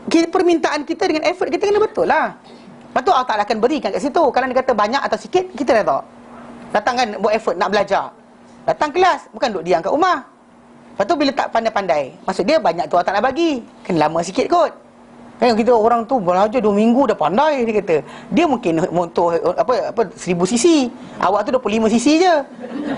permintaan kita dengan effort kita kena betul lah. Lepas tu Allah Taala akan berikan kat situ. Kalau dia kata banyak atau sikit, kita redha. Datang kan buat effort nak belajar. Datang kelas, bukan duduk diam kat rumah. Lepas tu bila tak pandai-pandai, maksud dia banyak tu Allah Taala bagi, kena lama sikit kot. Kan kita orang tu belajar 2 minggu dah pandai, dia kata. Dia mungkin motor 1000 cc, awak tu 25 cc je.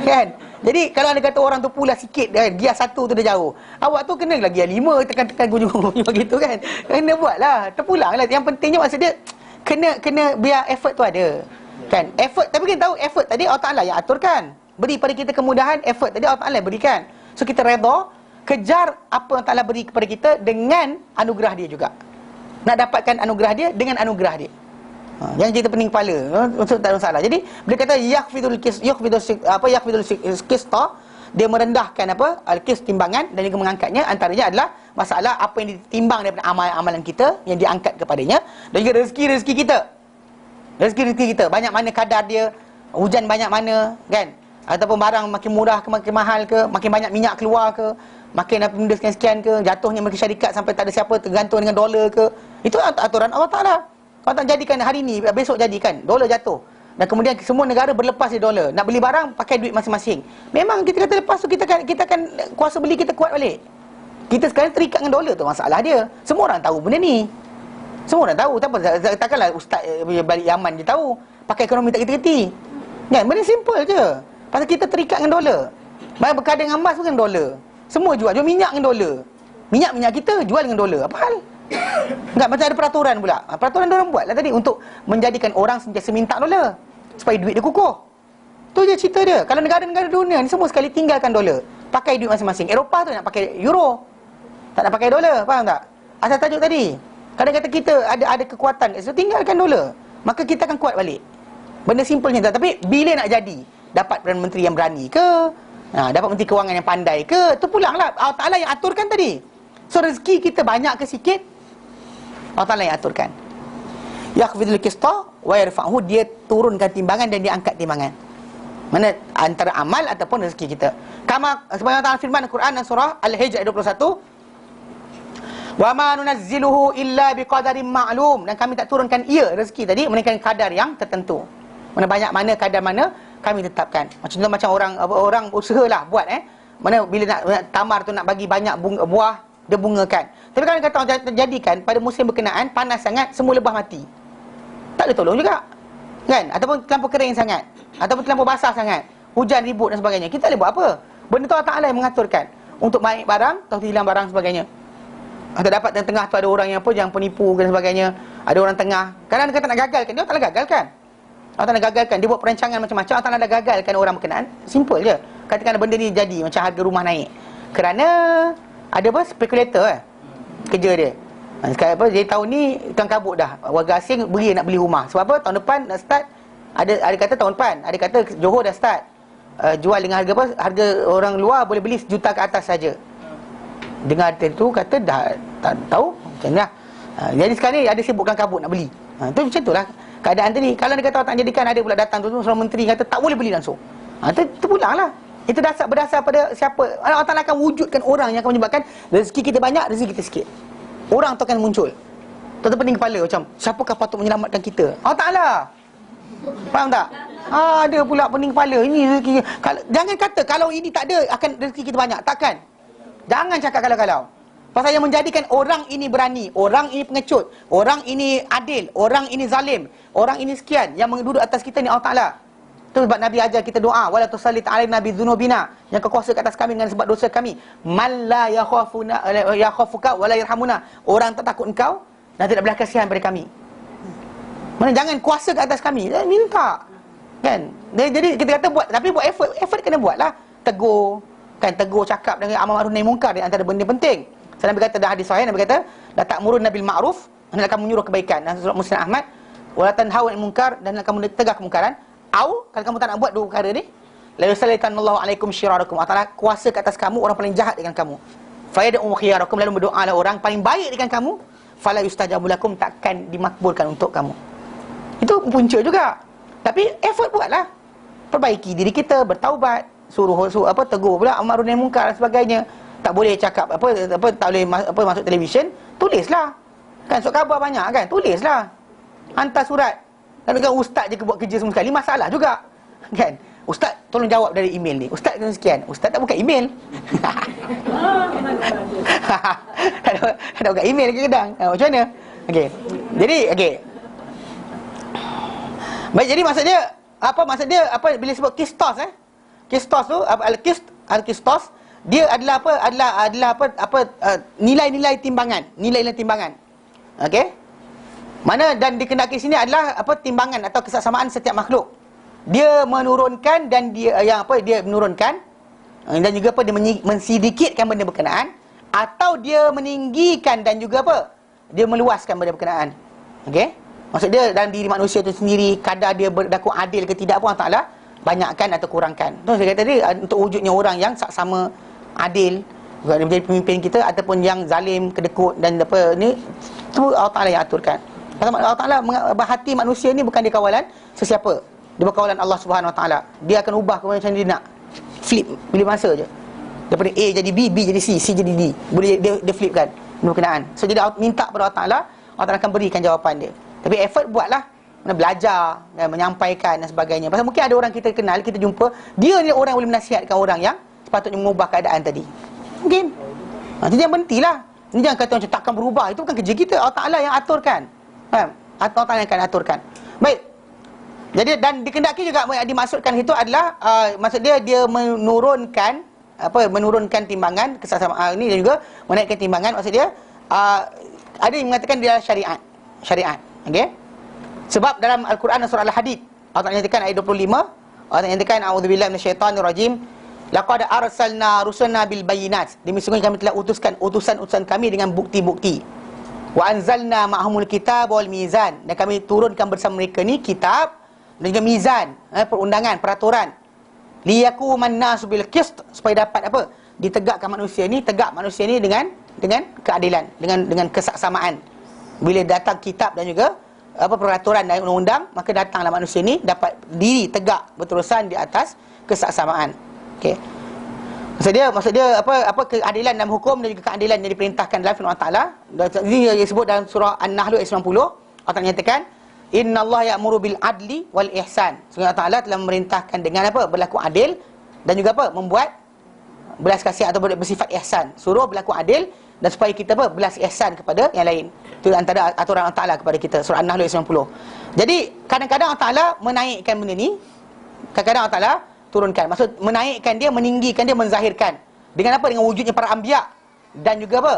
Kan? Jadi kalau anda kata orang tu pula sikit, gias 1 tu dah jauh, awak tu kena lagi gias 5, tekan-tekan gunung-gunung gitu kan. Kena buatlah, terpulanglah. Yang pentingnya maksud dia kena biar effort tu ada. Kan? Effort, tapi kita tahu effort tadi Allah Taala yang aturkan. Beri pada kita kemudahan, effort tadi Allah Taala berikan. So kita redha, kejar apa Allah Taala beri kepada kita dengan anugerah dia juga. Nak dapatkan anugerah dia dengan anugerah dia. Jangan cerita pening kepala. Maksud tak ada masalah. Jadi bila kata yakhfidul qista, dia merendahkan al-qist, timbangan, dan juga mengangkatnya. Antaranya adalah masalah apa yang ditimbang daripada amalan-amalan kita yang diangkat kepadanya, dan juga rezeki kita. Rezeki kita banyak mana kadar dia, hujan banyak mana, kan? Ataupun barang makin murah ke makin mahal ke, makin banyak minyak keluar ke, makin benda sekian-sekian ke, jatuhnya mereka syarikat sampai tak ada siapa, tergantung dengan dolar ke. Itu aturan Allah Ta'ala. Allah tak jadikan hari ni, besok jadikan dolar jatuh, dan kemudian semua negara berlepas di dolar. Nak beli barang pakai duit masing-masing. Memang kita kata lepas tu kita akan kuasa beli kita kuat balik. Kita sekarang terikat dengan dolar tu, masalah dia. Semua orang tahu benda ni. Semua orang tahu. Takkanlah ustaz balik Yaman je tahu. Pakai ekonomi tak kerti-kerti. Kan? Benda simple je. Pasal kita terikat dengan dolar. Bayar berkada dengan emas pun dengan dolar. Semua jual minyak dengan dolar. Minyak kita jual dengan dolar. Apa hal? Enggak, macam ada peraturan pula. Peraturan diorang buat lah tadi untuk menjadikan orang sentiasa minta dolar supaya duit dia kukuh. Tu je cerita dia. Kalau negara-negara dunia ni semua sekali tinggalkan dolar, pakai duit masing-masing. Eropah tu nak pakai euro, tak nak pakai dolar. Faham tak? Asal tajuk tadi. Kadang kata kita ada kekuatan kat situ, tinggalkan dolar, maka kita akan kuat balik. Benda simpelnya. Tapi bila nak jadi, dapat Perdana Menteri yang berani ke, dapat Menteri Kewangan yang pandai ke, tu pulanglah Allah Ta'ala yang aturkan tadi. So rezeki kita banyak ke sikit, Allah Ta'ala yang aturkan. Yakhfidul qista wa yarfa'hu, dia turunkan timbangan dan dia angkat timbangan. Mana antara amal ataupun rezeki kita. Kama sebagaimana Allah firman Al-Quran dan surah Al-Hijr ayat 21, wa ma nunazziluhu illa biqadarin ma'lum, dan kami tak turunkan ia rezeki tadi melainkan kadar yang tertentu. Mana banyak mana kadar mana kami tetapkan. Macam orang usahalah buat mana bila nak tamar tu nak bagi banyak buah, dia bungakan. Tapi kalau kata orang terjadikan pada musim berkenaan panas sangat, semua lebah mati, tak ada tolong juga, kan? Ataupun terlampau kering sangat, ataupun terlampau basah sangat, hujan ribut dan sebagainya, kita boleh buat apa? Benda tu Allah Ta'ala yang mengaturkan untuk baik barang atau hilang barang sebagainya. Atau dapat tengah tu ada orang yang apa, yang penipu dan sebagainya, ada orang tengah. Kadang dia kata nak gagalkan, dia tak nak gagalkan. Allah Ta'ala gagalkan, dia buat perancangan macam-macam, Allah Ta'ala dah gagalkan orang berkenaan. Simple je. Katakan benda ni jadi, macam harga rumah naik, kerana ada apa, spekulator kerja dia. Sekarang apa, dia tahun ni tukang kabut dah, warga asing beri nak beli rumah. Sebab apa? Tahun depan nak start, ada kata tahun depan, ada kata Johor dah start jual dengan harga apa, harga orang luar boleh beli 1 juta ke atas saja. Dengar tu kata dah tak tahu macam ni lah. Jadi sekarang ni ada sibukkan kabut nak beli. Tu macam tu lah keadaan tadi. Kalau dia kata tak jadikan, ada pula datang tu seorang menteri kata tak boleh beli langsung. Tu pulang lah. Itu berdasar pada siapa. Allah Ta'ala akan wujudkan orang yang akan menyebabkan rezeki kita banyak, rezeki kita sikit. Orang tu akan muncul. Tu pening kepala macam, siapakah patut menyelamatkan kita? Allah Ta'ala. Faham tak? Ada pula pening kepala. Ini rezeki. Jangan kata kalau ini tak ada akan rezeki kita banyak. Takkan. Jangan cakap kalau-kalau. Pasal yang menjadikan orang ini berani, orang ini pengecut, orang ini adil, orang ini zalim, orang ini sekian, yang menduduk atas kita ni Allah Ta'ala. Itu sebab Nabi ajar kita doa, wala tusallit alaina bidzunubina, yang kau kuasa ke atas kami dengan sebab dosa kami. Man la yakhafuka wala yarhamuna, orang tak takut engkau dan tidak belas kasihan pada kami. Mana jangan kuasa ke atas kami, minta. Kan? Jadi kita kata buat, tapi buat effort kena buatlah. Tegur, kan, tegur cakap dengan amar ma'ruf nahi munkar, di antara benda penting. Sebab Nabi kata, dah hadis sahih, Nabi kata la ta'muruna bil ma'ruf, anda akan menyuruh kebaikan. Dan surah Muslim Ahmad, wala tanhauna 'anil munkar, dan akan mencegah kemungkaran. Au, kalau kamu tak nak buat dua perkara ni, la yusallitanallahu alaikum syirarakum, Allah kuasa ke atas kamu orang paling jahat dengan kamu. Fa yad'u khiyarakum, lalu berdoalah orang paling baik dengan kamu, fala yustajabu lakum, takkan dimakbulkan untuk kamu. Itu punca juga. Tapi effort buatlah. Perbaiki diri kita, bertaubat, suruh apa, tegur pula amar nahi munkar dan sebagainya. Tak boleh cakap apa tak boleh masuk televisyen, tulislah. Kan surat khabar banyak kan, tulislah. Hantar surat. Kalau kan ustaz je buat kerja semua sekali, masalah juga. Kan? Ustaz tolong jawab dari email ni. Ustaz kena sekian. Ustaz tak buka email. Tak buka email kadang-kadang. Macam mana? Okey. Jadi okey. Baik, jadi maksud dia apa bila sebut kistos kistos tu al-kistos, dia adalah nilai-nilai timbangan, okey, mana dan dikehendaki sini adalah timbangan atau kesamaan setiap makhluk. Dia menurunkan dan dia menurunkan dan juga dia mensidikitkan benda berkenaan, atau dia meninggikan dan juga dia meluaskan benda berkenaan. Okey, maksud dia dalam diri manusia itu sendiri, kadar dia berlaku adil ke tidak pun Allah Ta'ala banyakkan atau kurangkan. Tu saya kata tadi, untuk wujudnya orang yang sama adil, dia menjadi pemimpin kita, ataupun yang zalim, kedekut dan ni, tu Allah Ta'ala yang aturkan. Allah Ta'ala hati manusia ni bukan dia kawalan sesiapa, dia berkawalan Allah Subhanahu Wa Ta'ala. Dia akan ubah kepada macam dia nak, flip bila masa je, daripada A jadi B, B jadi C, C jadi D, boleh dia flipkan berkenaan. So jadi minta kepada Allah Ta'ala, Allah Ta'ala akan berikan jawapan dia. Tapi effort buatlah, belajar dan menyampaikan dan sebagainya. Pasal mungkin ada orang kita kenal, kita jumpa, dia ni orang yang boleh menasihatkan orang yang sepatutnya mengubah keadaan tadi. Mungkin itu yang berhentilah. Ini jangan kata macam takkan berubah, itu bukan kerja kita. Allah Ta'ala yang aturkan. Allah Ta'ala yang akan aturkan. Baik. Jadi dan dikehendaki juga dimaksudkan itu adalah maksud dia menurunkan menurunkan timbangan kesamaan ini, dan juga menaikkan timbangan. Maksud dia ada yang mengatakan dia syariat. Okey. Sebab dalam Al-Quran dan surah Al-Hadid, Allah Ta'ala nyatakan ayat 25, Allah Ta'ala nyatakan a'udzubillahi minasyaitanir rajim, laqad arsalna rusulana bil bayyinat, demi sungguh kami telah utuskan utusan-utusan kami dengan bukti-bukti. Wa anzalna ma'ahumul kitab wal mizan, dan kami turunkan bersama mereka ni kitab dan juga mizan, perundangan, peraturan. Liyakuman nasu bil qist, supaya dapat ditegakkan manusia ni, dengan keadilan, dengan kesaksamaan. Bila datang kitab dan juga peraturan dan undang-undang, maka datanglah manusia ni dapat diri tegak berterusan di atas kesaksamaan. Okey. Maksud dia keadilan dalam hukum dan juga keadilan yang diperintahkan dalam firman Allah Ta'ala. Ini yang disebut dalam surah An-Nahl ayat 90. Allah Ta'ala nyatakan, innallaha ya'muru bil adli wal ihsan. Sungguh Allah Ta'ala telah memerintahkan dengan berlaku adil dan juga membuat belas kasihan atau bersifat ihsan. Suruh berlaku adil dan supaya kita belas ihsan kepada yang lain. Itu antara aturan Allah Ta'ala kepada kita. Surah An-Nahl ayat 90. Jadi kadang-kadang Allah Ta'ala menaikkan benda ni, kadang-kadang Allah Ta'ala turunkan. Maksud menaikkan dia, meninggikan dia, menzahirkan. Dengan apa? Dengan wujudnya para anbiya dan juga apa?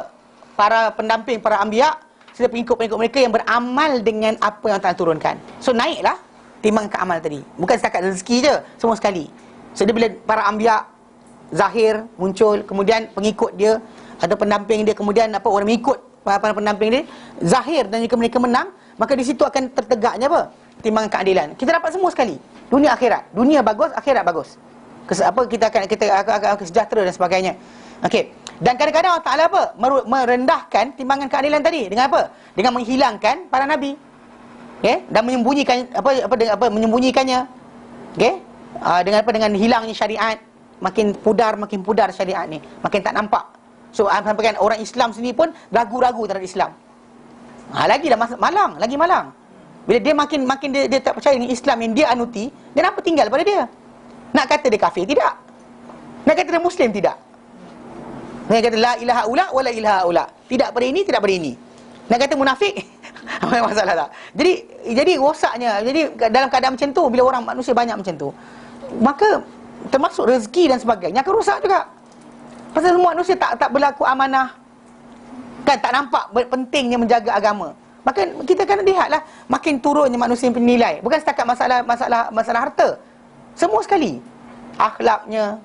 Para pendamping para anbiya serta pengikut-pengikut mereka yang beramal dengan apa yang Allah Ta'ala turunkan. So naiklah timbangan amal tadi. Bukan setakat rezeki je, semua sekali. So dia bila para anbiya zahir, muncul, kemudian pengikut dia atau pendamping dia, kemudian apa orang mengikut para pendamping dia zahir dan jika mereka menang, maka di situ akan tertegaknya apa? Timbangan keadilan. Kita dapat semua sekali. Dunia akhirat. Dunia bagus, akhirat bagus. Kita akan sejahtera dan sebagainya. Okey. Dan kadang-kadang Allah Ta'ala apa? Merendahkan timbangan keadilan tadi dengan apa? Dengan menghilangkan para nabi. Okey, dan menyembunyikan menyembunyikannya. Okey? Dengan apa? Dengan hilangnya syariat, makin pudar syariat ni, makin tak nampak. So sampaikan orang Islam sendiri pun ragu-ragu terhadap Islam. Lagi dah malang. Bila dia makin dia tak percaya dengan Islam yang dia anuti, dan apa tinggal pada dia? Nak kata dia kafir? Tidak. Nak kata dia Muslim? Tidak. Nak kata la ilaha ula wa la ilaha ula. Tidak pada ini, tidak pada ini. Nak kata munafik? Apa masalah tak? Jadi rosaknya. Jadi dalam keadaan macam tu, bila orang manusia banyak macam tu, maka termasuk rezeki dan sebagainya akan rosak juga. Pasal semua manusia tak berlaku amanah. Kan tak nampak pentingnya menjaga agama. Maka kita akan lihatlah makin turunnya manusia yang penilai. Bukan setakat masalah harta. Semua sekali. Akhlaknya,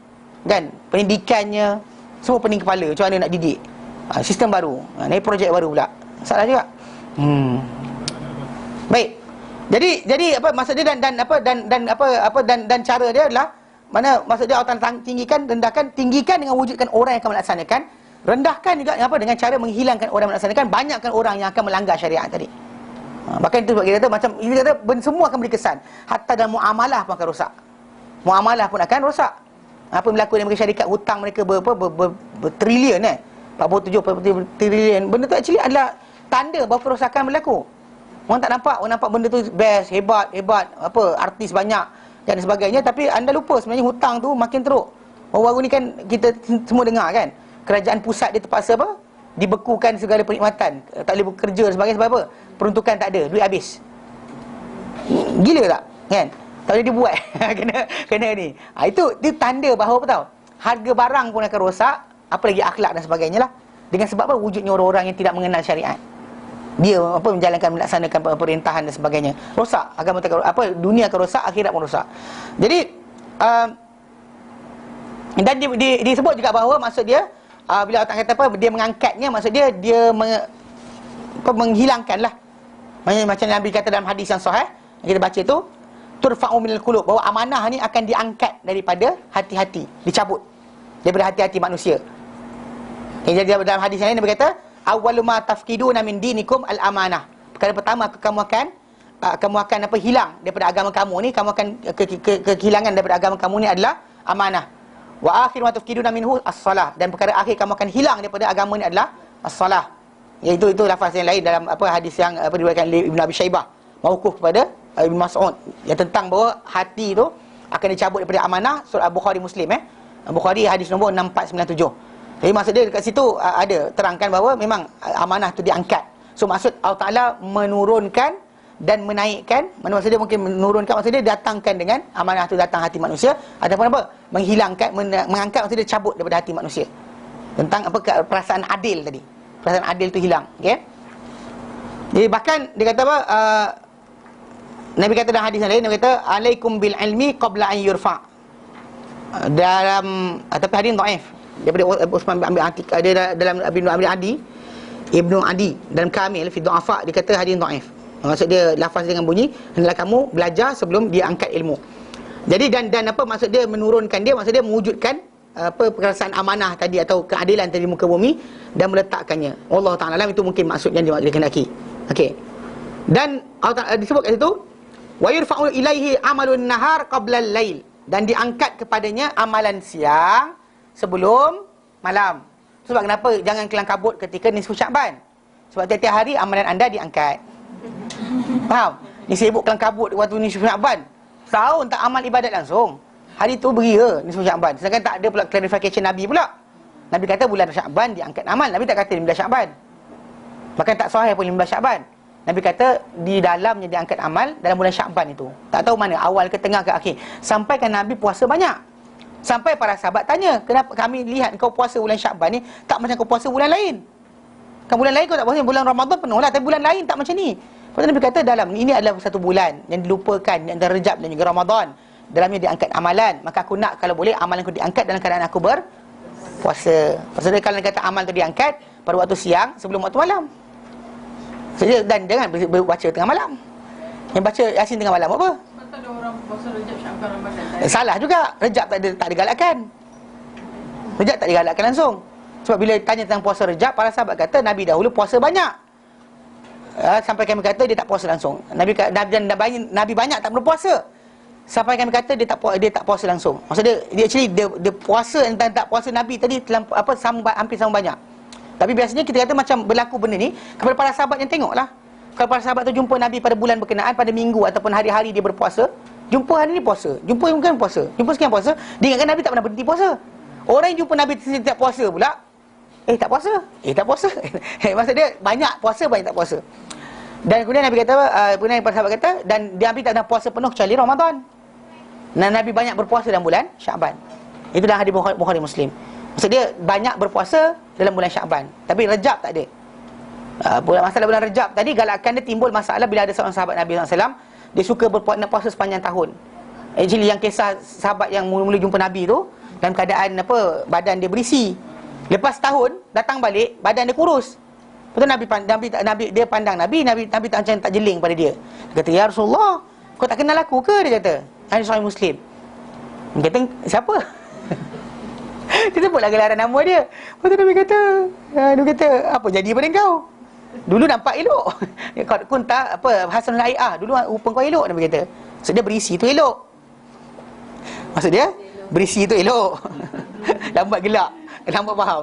kan, pendidikannya, semua pening kepala. Macam mana nak didik? Sistem baru. Ni projek baru pula. Salah juga. Baik. Jadi apa maksud dia dan cara dia adalah mana maksud dia Allah tinggikan, rendahkan, tinggikan dengan wujudkan orang yang akan melaksanakan, rendahkan juga dengan cara menghilangkan orang yang melaksanakan, banyakkan orang yang akan melanggar syariat tadi. Bahkan itu sebab kita kata macam ini kata semua akan beri kesan. Hatta dalam muamalah pun akan rosak. Muamalah pun akan rosak. Apa yang berlaku dengan mereka syarikat hutang mereka bertrilion 47 trilion. Benda tu actually adalah tanda bahawa perosakan berlaku. Orang tak nampak, orang nampak benda tu best, hebat, apa artis banyak dan sebagainya, tapi anda lupa sebenarnya hutang tu makin teruk. Baru-baru ni kan kita semua dengar kan, kerajaan pusat dia terpaksa apa? Dibekukan segala perkhidmatan, tak boleh bekerja dan sebagainya sebab apa? Peruntukan tak ada, duit habis. Gila tak? Kan? Tak boleh dibuat. kena ni. Itu dia tanda bahawa apa tahu? Harga barang pun akan rosak, apalagi akhlak dan sebagainya lah. Dengan sebab apa? Wujudnya orang-orang yang tidak mengenal syariat. Dia melaksanakan pemerintahan dan sebagainya. Rosak agama dunia akan rosak, akhirat pun rosak. Jadi dan disebut juga bahawa maksud dia bila Allah kata dia mengangkatnya, maksud dia menghilangkanlah. Macam Nabi kata dalam hadis yang sahih yang kita baca tu, turfa'u minal qulub, bahawa amanah ni akan diangkat daripada hati-hati, dicabut daripada hati-hati manusia. Jadi dalam hadis yang lain Nabi kata, awwalu ma tafqiduna min dinikum al-amanah. Perkara pertama kamu akan hilang daripada agama kamu ni, kamu akan kehilangan daripada agama kamu ni adalah amanah. Wa akhiru ma tafqiduna minhu as-salah, dan perkara akhir kamu akan hilang daripada agama ni adalah as-salah. Iaitu lafaz yang lain dalam hadis yang diriwayatkan oleh Ibn Abi Shaybah mauquf kepada Ibn Mas'ud yang tentang bahawa hati tu akan dicabut daripada amanah. Surah Bukhari Muslim Bukhari hadis nombor 6497. Jadi maksud dia dekat situ ada terangkan bahawa memang amanah tu diangkat. So maksud Allah Ta'ala menurunkan dan menaikkan. Mana maksud dia mungkin menurunkan, maksud dia datangkan dengan amanah tu datang hati manusia, ataupun apa? Menghilangkan, mengangkat, maksud dia cabut daripada hati manusia. Tentang perasaan adil tadi. Perasaan adil tu hilang. Okay? Jadi bahkan dia kata apa? Nabi kata dalam hadis yang lain, Nabi kata alaikum bil ilmi qabla an yurfa. Tapi hadis dhaif daripada Utsman bin Atik, ada dalam Ibnu Adi dalam Kamil fi Du'afa, dia kata hadis dhaif. Maksud dia lafaz dengan bunyi hendaklah kamu belajar sebelum dia angkat ilmu. Jadi dan apa maksud dia menurunkan dia, maksud dia mewujudkan perasaan amanah tadi atau keadilan tadi di muka bumi dan meletakkannya. Allah Ta'ala alam, itu mungkin maksud yang dikehendaki. Okey. Dan Allah Ta'ala disebut kat situ wa yurfa'u ilaihi amalun nahar qabla al-lail, dan diangkat kepadanya amalan siang sebelum malam. Sebab kenapa jangan kelang kabut ketika nisfu Sya'ban? Sebab tiap-tiap hari amalan anda diangkat. Faham? Ni sibuk kelang kabut waktu nisfu Sya'ban, setahun tak amal ibadat langsung. Hari tu beria nisfu Sya'ban. Sedangkan tak ada pula clarification Nabi pula. Nabi kata bulan Sya'ban diangkat amal. Nabi tak kata 15 Sya'ban. Bahkan tak sahih pun 15 Sya'ban. Nabi kata di dalamnya diangkat amal dalam bulan Sya'ban itu. Tak tahu mana, awal ke tengah ke akhir. Sampai kan Nabi puasa banyak. Sampai para sahabat tanya, kenapa kami lihat kau puasa bulan Sya'ban ni tak macam kau puasa bulan lain? Kan bulan lain kau tak puasa, bulan Ramadan penuh lah, tapi bulan lain tak macam ni. Lepas tu Nabi kata dalam ini adalah satu bulan yang dilupakan, yang Rejab dan juga Ramadan. Dalamnya diangkat amalan. Maka aku nak kalau boleh amalan aku diangkat dalam keadaan aku berpuasa. Maksudnya kalau kata amal tu diangkat pada waktu siang sebelum waktu malam. Dan jangan baca tengah malam. Yang baca Yasin tengah malam apa? Kata ada orang puasa Rejab, Sya'ban, Ramadan. Salah juga. Rejab tak digalakkan. Rejab tak digalakkan langsung. Sebab bila tanya tentang puasa Rejab, para sahabat kata Nabi dahulu puasa banyak. Sampai kami kata dia tak puasa langsung. Nabi banyak tak berpuasa. Sampai kami kata dia tak puasa langsung. Maksudnya dia actually dia puasa dan tak puasa Nabi tadi hampir sama banyak. Tapi biasanya kita kata macam berlaku benda ni kepada para sahabat yang tengoklah. Kalau para sahabat tu jumpa Nabi pada bulan berkenaan, pada minggu ataupun hari-hari dia berpuasa, jumpa hari ni puasa, jumpa mungkin puasa, jumpa sekian puasa, dia ingatkan Nabi tak pernah berhenti puasa. Orang yang jumpa Nabi setiap puasa pula, tak puasa. Tak puasa. Maksud dia banyak puasa, banyak tak puasa. Dan kemudian Nabi kata, kemudian para sahabat kata, dan dia Nabi tak pernah puasa penuh kecuali Ramadan. Dan Nabi banyak berpuasa dalam bulan Sya'ban. Itu dalam hadis Bukhari Muslim. Maksud dia banyak berpuasa dalam bulan Sya'ban. Tapi Rejab tak ada. Masalah bulan Rejab tadi, galakan dia timbul masalah bila ada seorang sahabat Nabi SAW, dia suka nak puasa sepanjang tahun. Actually yang kisah sahabat yang mula-mula jumpa Nabi tu, dalam keadaan badan dia berisi. Lepas tahun datang balik, badan dia kurus. Betul Nabi dia pandang Nabi tak macam tak jeling pada dia. Dia kata, "Ya Rasulullah, kau tak kenal aku ke?" Dia kata. Hadis Sahih Muslim. Dia kata, "Siapa?" Dia sebutlah gelaran nama dia. Lepas tu Nabi kata, "Apa jadi pada kau? Dulu nampak elok. Kau tak Hasanul Hay'ah, dulu rupa kau elok." Nabi kata. Maksud dia berisi tu elok. Maksud dia berisi tu elok. Lambat gelak, lambat faham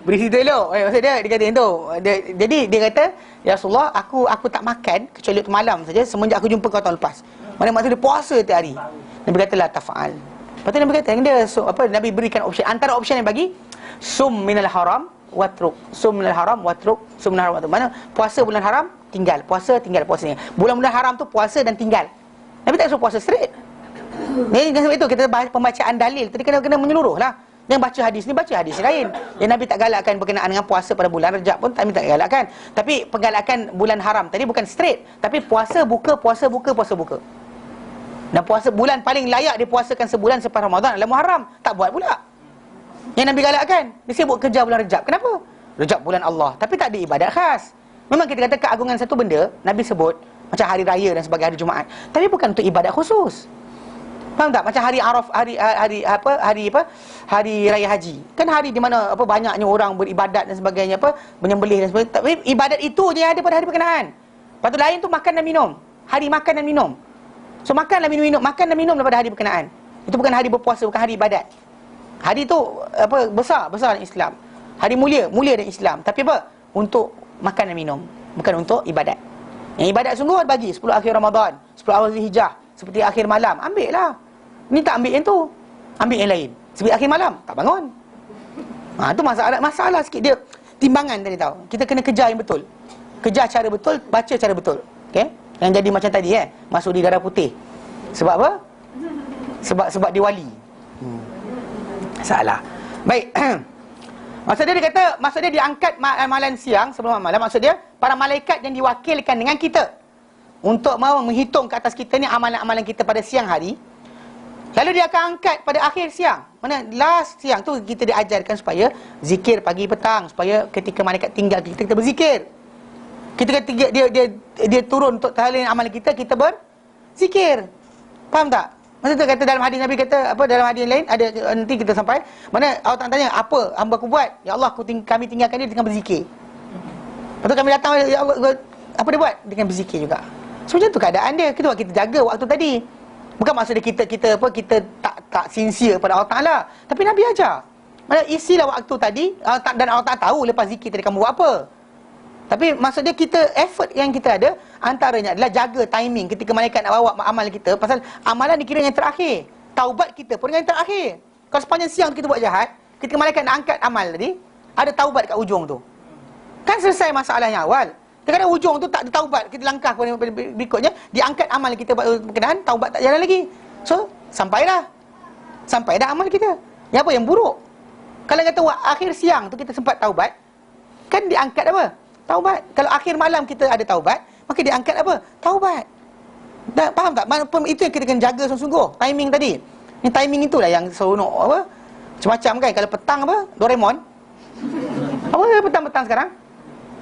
berisi tu elok. Maksud dia kata tu. Jadi dia kata, "Ya Rasulullah, aku tak makan kecuali waktu malam saja semenjak aku jumpa kau tahun lepas." Mana maksud dia puasa tiap hari. Nabi kata, "La tafa'al." Lepas tu Nabi kata Nabi berikan option. Antara option yang bagi, sum minal haram watruk. Sum minal haram watruk. Sum minal haram watruk. Mana puasa bulan haram, tinggal. Puasa, tinggal. Puasa, tinggal. Bulan-bulan haram tu puasa dan tinggal. Nabi tak suruh puasa straight. Ni sebab itu kita bahas pembacaan dalil tadi kena menyeluruh lah. Yang baca hadis ni baca hadis lain. Yang Nabi tak galakkan berkenaan dengan puasa pada bulan Rejab pun Nabi tak galakkan. Tapi penggalakan bulan haram tadi bukan straight, tapi puasa buka, puasa buka, puasa buka. Dan puasa bulan paling layak dipuasakan sebulan selepas Ramadan adalah Muharram. Tak buat pula. Yang Nabi galakkan, dia sibuk kerja bulan Rejab. Kenapa? Rejab bulan Allah, tapi tak ada ibadat khas. Memang kita kata keagungan satu benda Nabi sebut macam hari raya dan sebagai hari Jumaat, tapi bukan untuk ibadat khusus. Faham tak? Macam hari Araf, hari raya haji. Kan hari di mana banyaknya orang beribadat dan sebagainya, menyembelih dan sebagainya. Tapi ibadat itu je yang ada pada hari berkenaan. Lepas tu lain tu makan dan minum. Hari makan dan minum. So makan dan minum, makan dan minum daripada hari berkenaan. Itu bukan hari berpuasa, bukan hari ibadat. Hari tu besar dalam Islam. Hari mulia dalam Islam. Tapi untuk makan dan minum, bukan untuk ibadat. Yang ibadat sungguh bagi 10 akhir Ramadan, 10 awal Zulhijjah, seperti akhir malam, ambil lah. Ni tak ambil yang tu, ambil yang lain. Seperti akhir malam, tak bangun. Tu masalah sikit dia. Timbangan tadi tahu. Kita kena kejar yang betul. Kejar cara betul, baca cara betul. Okey? Yang jadi macam tadi masuk di darah putih. Sebab apa? Sebab diwali. Salah. Baik. Maksud dia kata, maksud dia diangkat amalan siang sebelum malam. Maksud dia para malaikat yang diwakilkan dengan kita untuk menghitung ke atas kita ni amalan-amalan kita pada siang hari. Lalu dia akan angkat pada akhir siang. Mana last siang tu kita diajarkan supaya zikir pagi petang, supaya ketika malaikat tinggal kita berzikir. Ketika dia turun untuk tahlil amalan kita berzikir. Faham tak? Maksud tu kata dalam hadis Nabi kata dalam hadis lain ada, nanti kita sampai mana Allah tak tanya apa hamba aku buat. Ya Allah, kami tinggalkan dia dengan berzikir. Lepas tu kami datang, ya Allah, apa dia buat? Dengan berzikir juga. So macam tu keadaan dia. Kita jaga waktu tadi. Bukan maksud dia kita tak sincere pada Allah Taala, tapi Nabi ajar. Mana isilah waktu tadi, dan Allah tak tahu lepas zikir tadi kamu buat apa. Tapi maksud dia effort yang kita ada antaranya adalah jaga timing ketika malaikat nak bawa amal kita. Pasal amalan dikira yang terakhir. taubat kita pun dengan yang terakhir. Kalau sepanjang siang kita buat jahat, ketika malaikat nak angkat amal tadi, ada taubat kat ujung tu, kan selesai masalah yang awal. Kadang-kadang ujung tu tak ada taubat, kita langkah kepada berikutnya, diangkat amal kita berkenaan, taubat tak jalan lagi. So, sampai dah amal kita. Yang apa? Yang buruk. Kalau kata akhir siang tu kita sempat taubat, kan diangkat apa? Taubat. Kalau akhir malam kita ada taubat, maka diangkat apa? Taubat. Dah faham tak? Itu yang kita kena jaga sungguh-sungguh. Timing tadi. Ni timing itulah yang seronok apa? Macam-macam kan. Kalau petang apa? Doraemon. Apa petang-petang sekarang?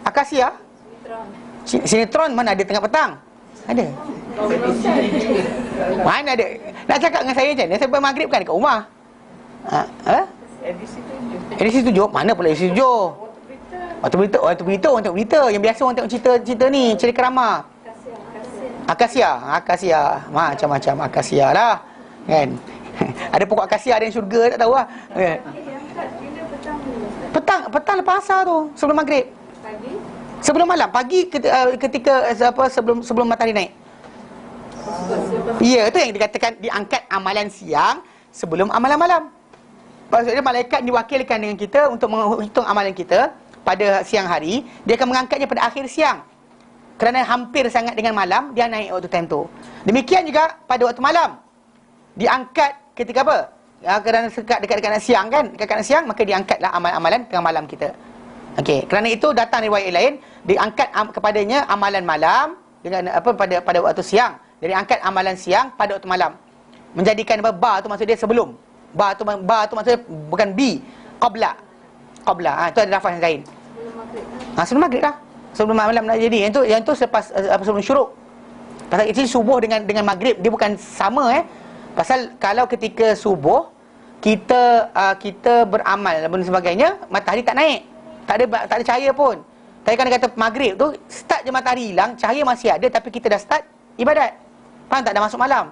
Akasia. Sinetron mana ada tengah petang? Ada. Mana ada? Nak cakap dengan saya macam ni, saya maghrib kan dekat rumah. Edisi 7. Mana pula edisi 7? Waktu berita orang tengok berita. Yang biasa orang tengok cerita ni, cerita kerama. Akasia. Macam-macam akasia lah. Kan? Ada pokok akasia, ada yang syurga, tak tahu lah. Petang lepas asar tu, sebelum maghrib. Sebelum malam, pagi ketika sebelum matahari naik. Ya, itu yang dikatakan diangkat amalan siang sebelum amalan malam. Maksudnya malaikat diwakilkan dengan kita untuk menghitung amalan kita pada siang hari. Dia akan mengangkatnya pada akhir siang, kerana hampir sangat dengan malam, dia naik waktu time tu. Demikian juga pada waktu malam, diangkat ketika apa? Kerana dekat-dekat nak siang kan, dekat nak siang, maka diangkatlah amalan tengah malam kita. Okey, kerana itu datang riwayat lain, diangkat kepadanya amalan malam dengan apa pada waktu siang. Jadi angkat amalan siang pada waktu malam. Menjadikan apa? Ba tu maksud dia sebelum. Ba tu maksudnya bukan bi, qabla. Itu ada lafaz yang lain. Sebelum maghrib lah. Sebelum malam nak jadi. Yang tu selepas sebelum syuruk. Pasal itu subuh dengan maghrib dia bukan sama Pasal kalau ketika subuh kita beramal dan sebagainya, matahari tak naik. Tak ada cahaya pun. Tapi kan dia kata maghrib tu start je matahari hilang, cahaya masih ada, tapi kita dah start ibadat. Faham tak? Dah masuk malam.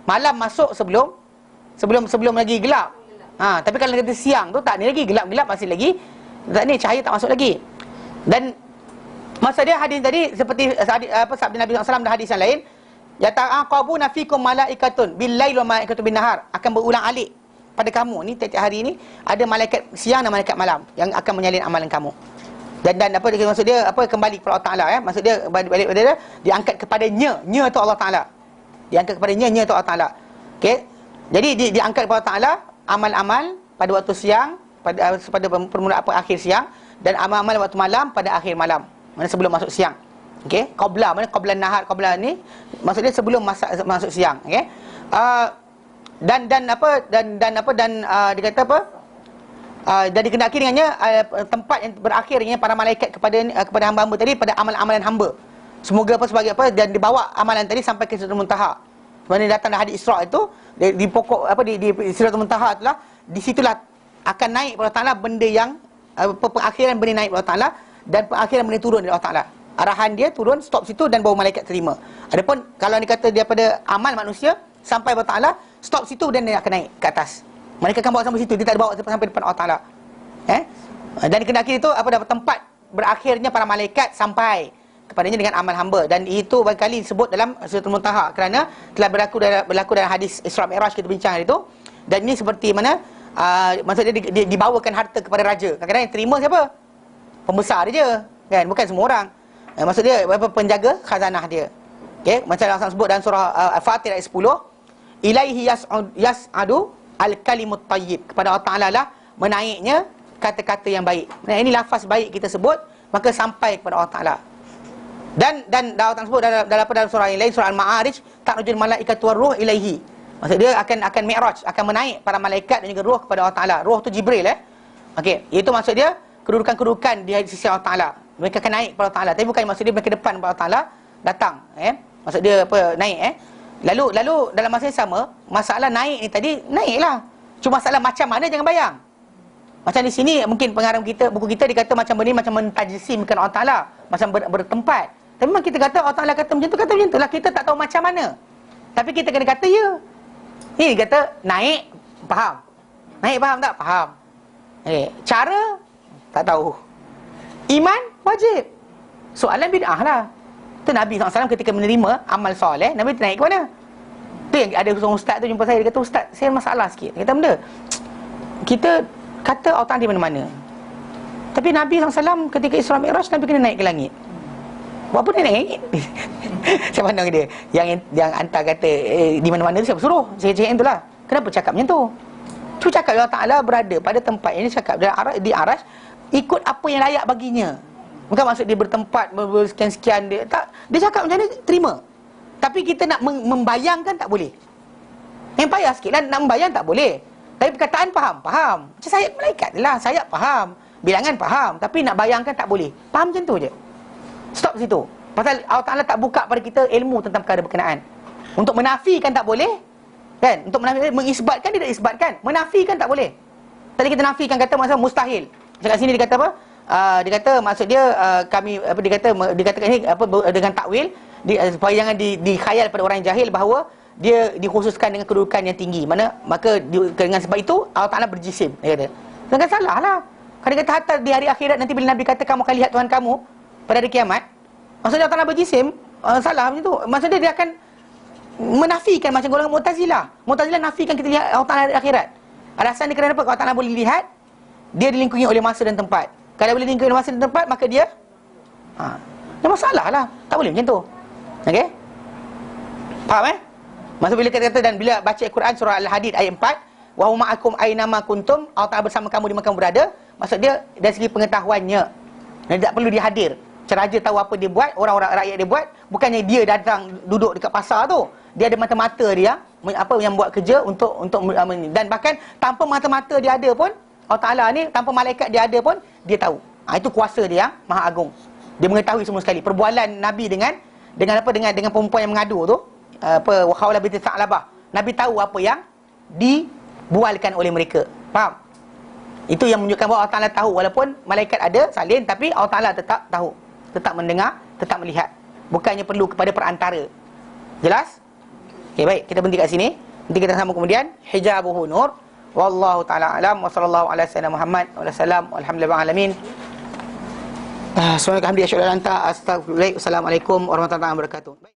Malam masuk sebelum lagi gelap. Tapi kalau kata siang tu tak ni lagi, gelap-gelap masih lagi. Tak ni cahaya tak masuk lagi. Dan maksud dia hadis tadi seperti sabda Nabi SAW dan hadis yang lain, yata'aqabuna fikum malaikatun bil-lail wa malaikatun bin-nahar, akan berulang-alik pada kamu ni tiap-tiap hari ni ada malaikat siang dan malaikat malam yang akan menyalin amalan kamu. Dan apa dia maksud dia kembali kepada Allah Taala maksud dia balik pada dia diangkat kepadanya, nya tu Allah Taala. Diangkat kepadanya, nya tu Allah Taala. Okey. Jadi diangkat kepada Allah Taala amal-amal pada waktu siang, pada permulaan akhir siang, dan amal-amal waktu malam pada akhir malam. Mana sebelum masuk siang. Okey. Qabla mana qabla nahar, qabla ni maksud dia sebelum masuk siang, okey. Dan dia kata apa? Dan dikendaki dengannya tempat yang berakhirnya para malaikat kepada hamba-hamba tadi pada amalan-amalan hamba. Semoga sebagai dan dibawa amalan tadi sampai ke Sidratul Muntaha. Sebenarnya datang dari hadis Isra itu di pokok di Sidratul Muntaha itulah, di situlah akan naik kepada Allah Taala benda yang pengakhiran benda naik kepada Allah Taala dan pengakhiran benda turun dari Allah Taala. Arahan dia turun stop situ dan baru malaikat terima. Adapun kalau dikata daripada amal manusia sampai Allah Taala, stop situ dan dia akan naik ke atas. Mereka akan bawa sampai situ, dia tak bawa sampai depan Allah Taala. Dan dikendaki itu dapat tempat berakhirnya para malaikat sampai kepadanya dengan amal hamba, dan itu berkali disebut dalam Suratul Muntaha kerana telah berlaku dalam hadis Isra Mi'raj kita bincang hari itu. Dan ini seperti mana maksudnya dia dibawakan harta kepada raja. Kadang-kadang yang terima siapa? Pembesar dia kan, bukan semua orang. Maksud dia penjaga khazanah dia. Okey, macam Allah sebut dalam surah Al-Fatir ayat 10, ilaihi yas'adu al-kalimut tayyib, kepada Allah Taala lah menaiknya kata-kata yang baik. Nah, ini lafaz baik kita sebut, maka sampai kepada Allah Taala. Dan Allah sebut dalam surah yang lain, surah Al-Ma'arij, ta'rujul malaikatu war-ruh ilaihi. Maksud dia akan mi'raj, akan menaik para malaikat dan juga ruh kepada Allah Taala. Ruh tu Jibril Okey, itu maksud dia kedudukan-kedudukan di sisi Allah Taala. Mereka akan naik kepada Allah Taala, tapi bukan maksud dia mereka depan kepada Allah Taala datang, maksud dia naik Lalu dalam masa yang sama, masalah naik ni tadi naiklah. Cuma masalah macam mana jangan bayang. Macam di sini mungkin pengarang kita, buku kita dikata macam benda macam mentajsimkan Allah Taala, macam bertempat. Tapi memang kita kata Allah Taala kata macam tu lah, kita tak tahu macam mana. Tapi kita kena kata ya. Ni kata naik, faham. Naik faham tak? Faham. Cara tak tahu. Iman wajib. Soalan bid'ah lah. Itu Nabi SAW ketika menerima amal soleh, Nabi naik ke mana? Tu yang ada seorang ustaz tu jumpa saya, dia kata, "Ustaz, saya masalah sikit." Dia kata, "Benda, kita kata Allah Ta'ala di mana-mana, tapi Nabi SAW ketika Isra Mi'raj, Nabi kena naik ke langit. Buat apa dia naik langit?" Saya pandang dia, yang hantar kata di mana-mana tu siapa suruh? Saya cakap tu lah, kenapa cakap macam tu? Tu cakap Allah Ta'ala berada pada tempat ini, cakap di Arash, ikut apa yang layak baginya. Bukan maksud dia bertempat bersekian-sekian, dia tak, dia cakap macam ni, terima. Tapi kita nak membayangkan tak boleh. Yang payah sikit lah, nak membayang tak boleh. Tapi perkataan faham. Macam sayap malaikat je lah, sayap faham, bilangan faham, tapi nak bayangkan tak boleh. Faham macam tu je. Stop situ. Pasal Allah Ta'ala tak buka pada kita ilmu tentang perkara berkenaan. Untuk menafikan tak boleh, kan? Untuk menafikan, mengisbatkan dia tak isbatkan, menafikan tak boleh. Tadi kita nafikan, kata maksudnya mustahil. Macam kat sini dia kata apa? Dia kata maksud dia kami apa, dia katakan ini apa, dengan takwil, supaya jangan dikhayal pada orang yang jahil bahawa dia dikhususkan dengan kedudukan yang tinggi. Mana maka dengan sebab itu Allah Ta'ala berjisim, dia kata. Jangan salah lah. Kalau dia kata hatta di hari akhirat nanti bila Nabi kata kamu akan lihat Tuhan kamu pada hari kiamat, maksudnya Allah Ta'ala berjisim, salah macam tu. Maksudnya dia akan menafikan macam golongan Mu'tazilah. Mu'tazilah nafikan kita lihat Allah Ta'ala di akhirat. Alasan dia kerana apa? Kalau Allah Ta'ala boleh lihat, dia dilingkungi oleh masa dan tempat. Kalau boleh dilingkungi oleh masa dan tempat, maka dia ada masalah lah. Tak boleh macam tu. Okey? Faham Maksud bila kata, dan bila baca Al-Quran surah Al-Hadid ayat 4, wa huwa ma'akum aynama kuntum, Allah Ta'ala bersama kamu di mana kamu berada. Maksud dia dari segi pengetahuannya. Dan tak perlu dia hadir. Macam raja tahu apa dia buat, orang-orang rakyat dia buat. Bukannya dia datang duduk dekat pasar tu. Dia ada mata-mata dia apa yang buat kerja untuk dan bahkan tanpa mata-mata dia ada pun, Allah Ta'ala ni tanpa malaikat dia ada pun, dia tahu. Itu kuasa dia yang maha agung. Dia mengetahui semua sekali. Perbualan Nabi dengan perempuan yang mengadu tu, apa, wa khawla binti Sa'labah. Nabi tahu apa yang dibualkan oleh mereka. Faham? Itu yang menunjukkan bahawa Allah Ta'ala tahu, walaupun malaikat ada salin, tapi Allah Ta'ala tetap tahu, tetap mendengar, tetap melihat. Bukannya perlu kepada perantara. Jelas? Okey, baik, kita berhenti kat sini. Nanti kita sambung kemudian hijabuhu nur. Wallahu ta'ala alam wa sallallahu ala sayyidina Muhammad wa ala salam walhamdulillahi alamin. Subhanallah, alhamdulillah, asyhadu an la ilaha illa anta, astaghfiruka wa atubu ilaik. Assalamualaikum warahmatullahi wabarakatuh.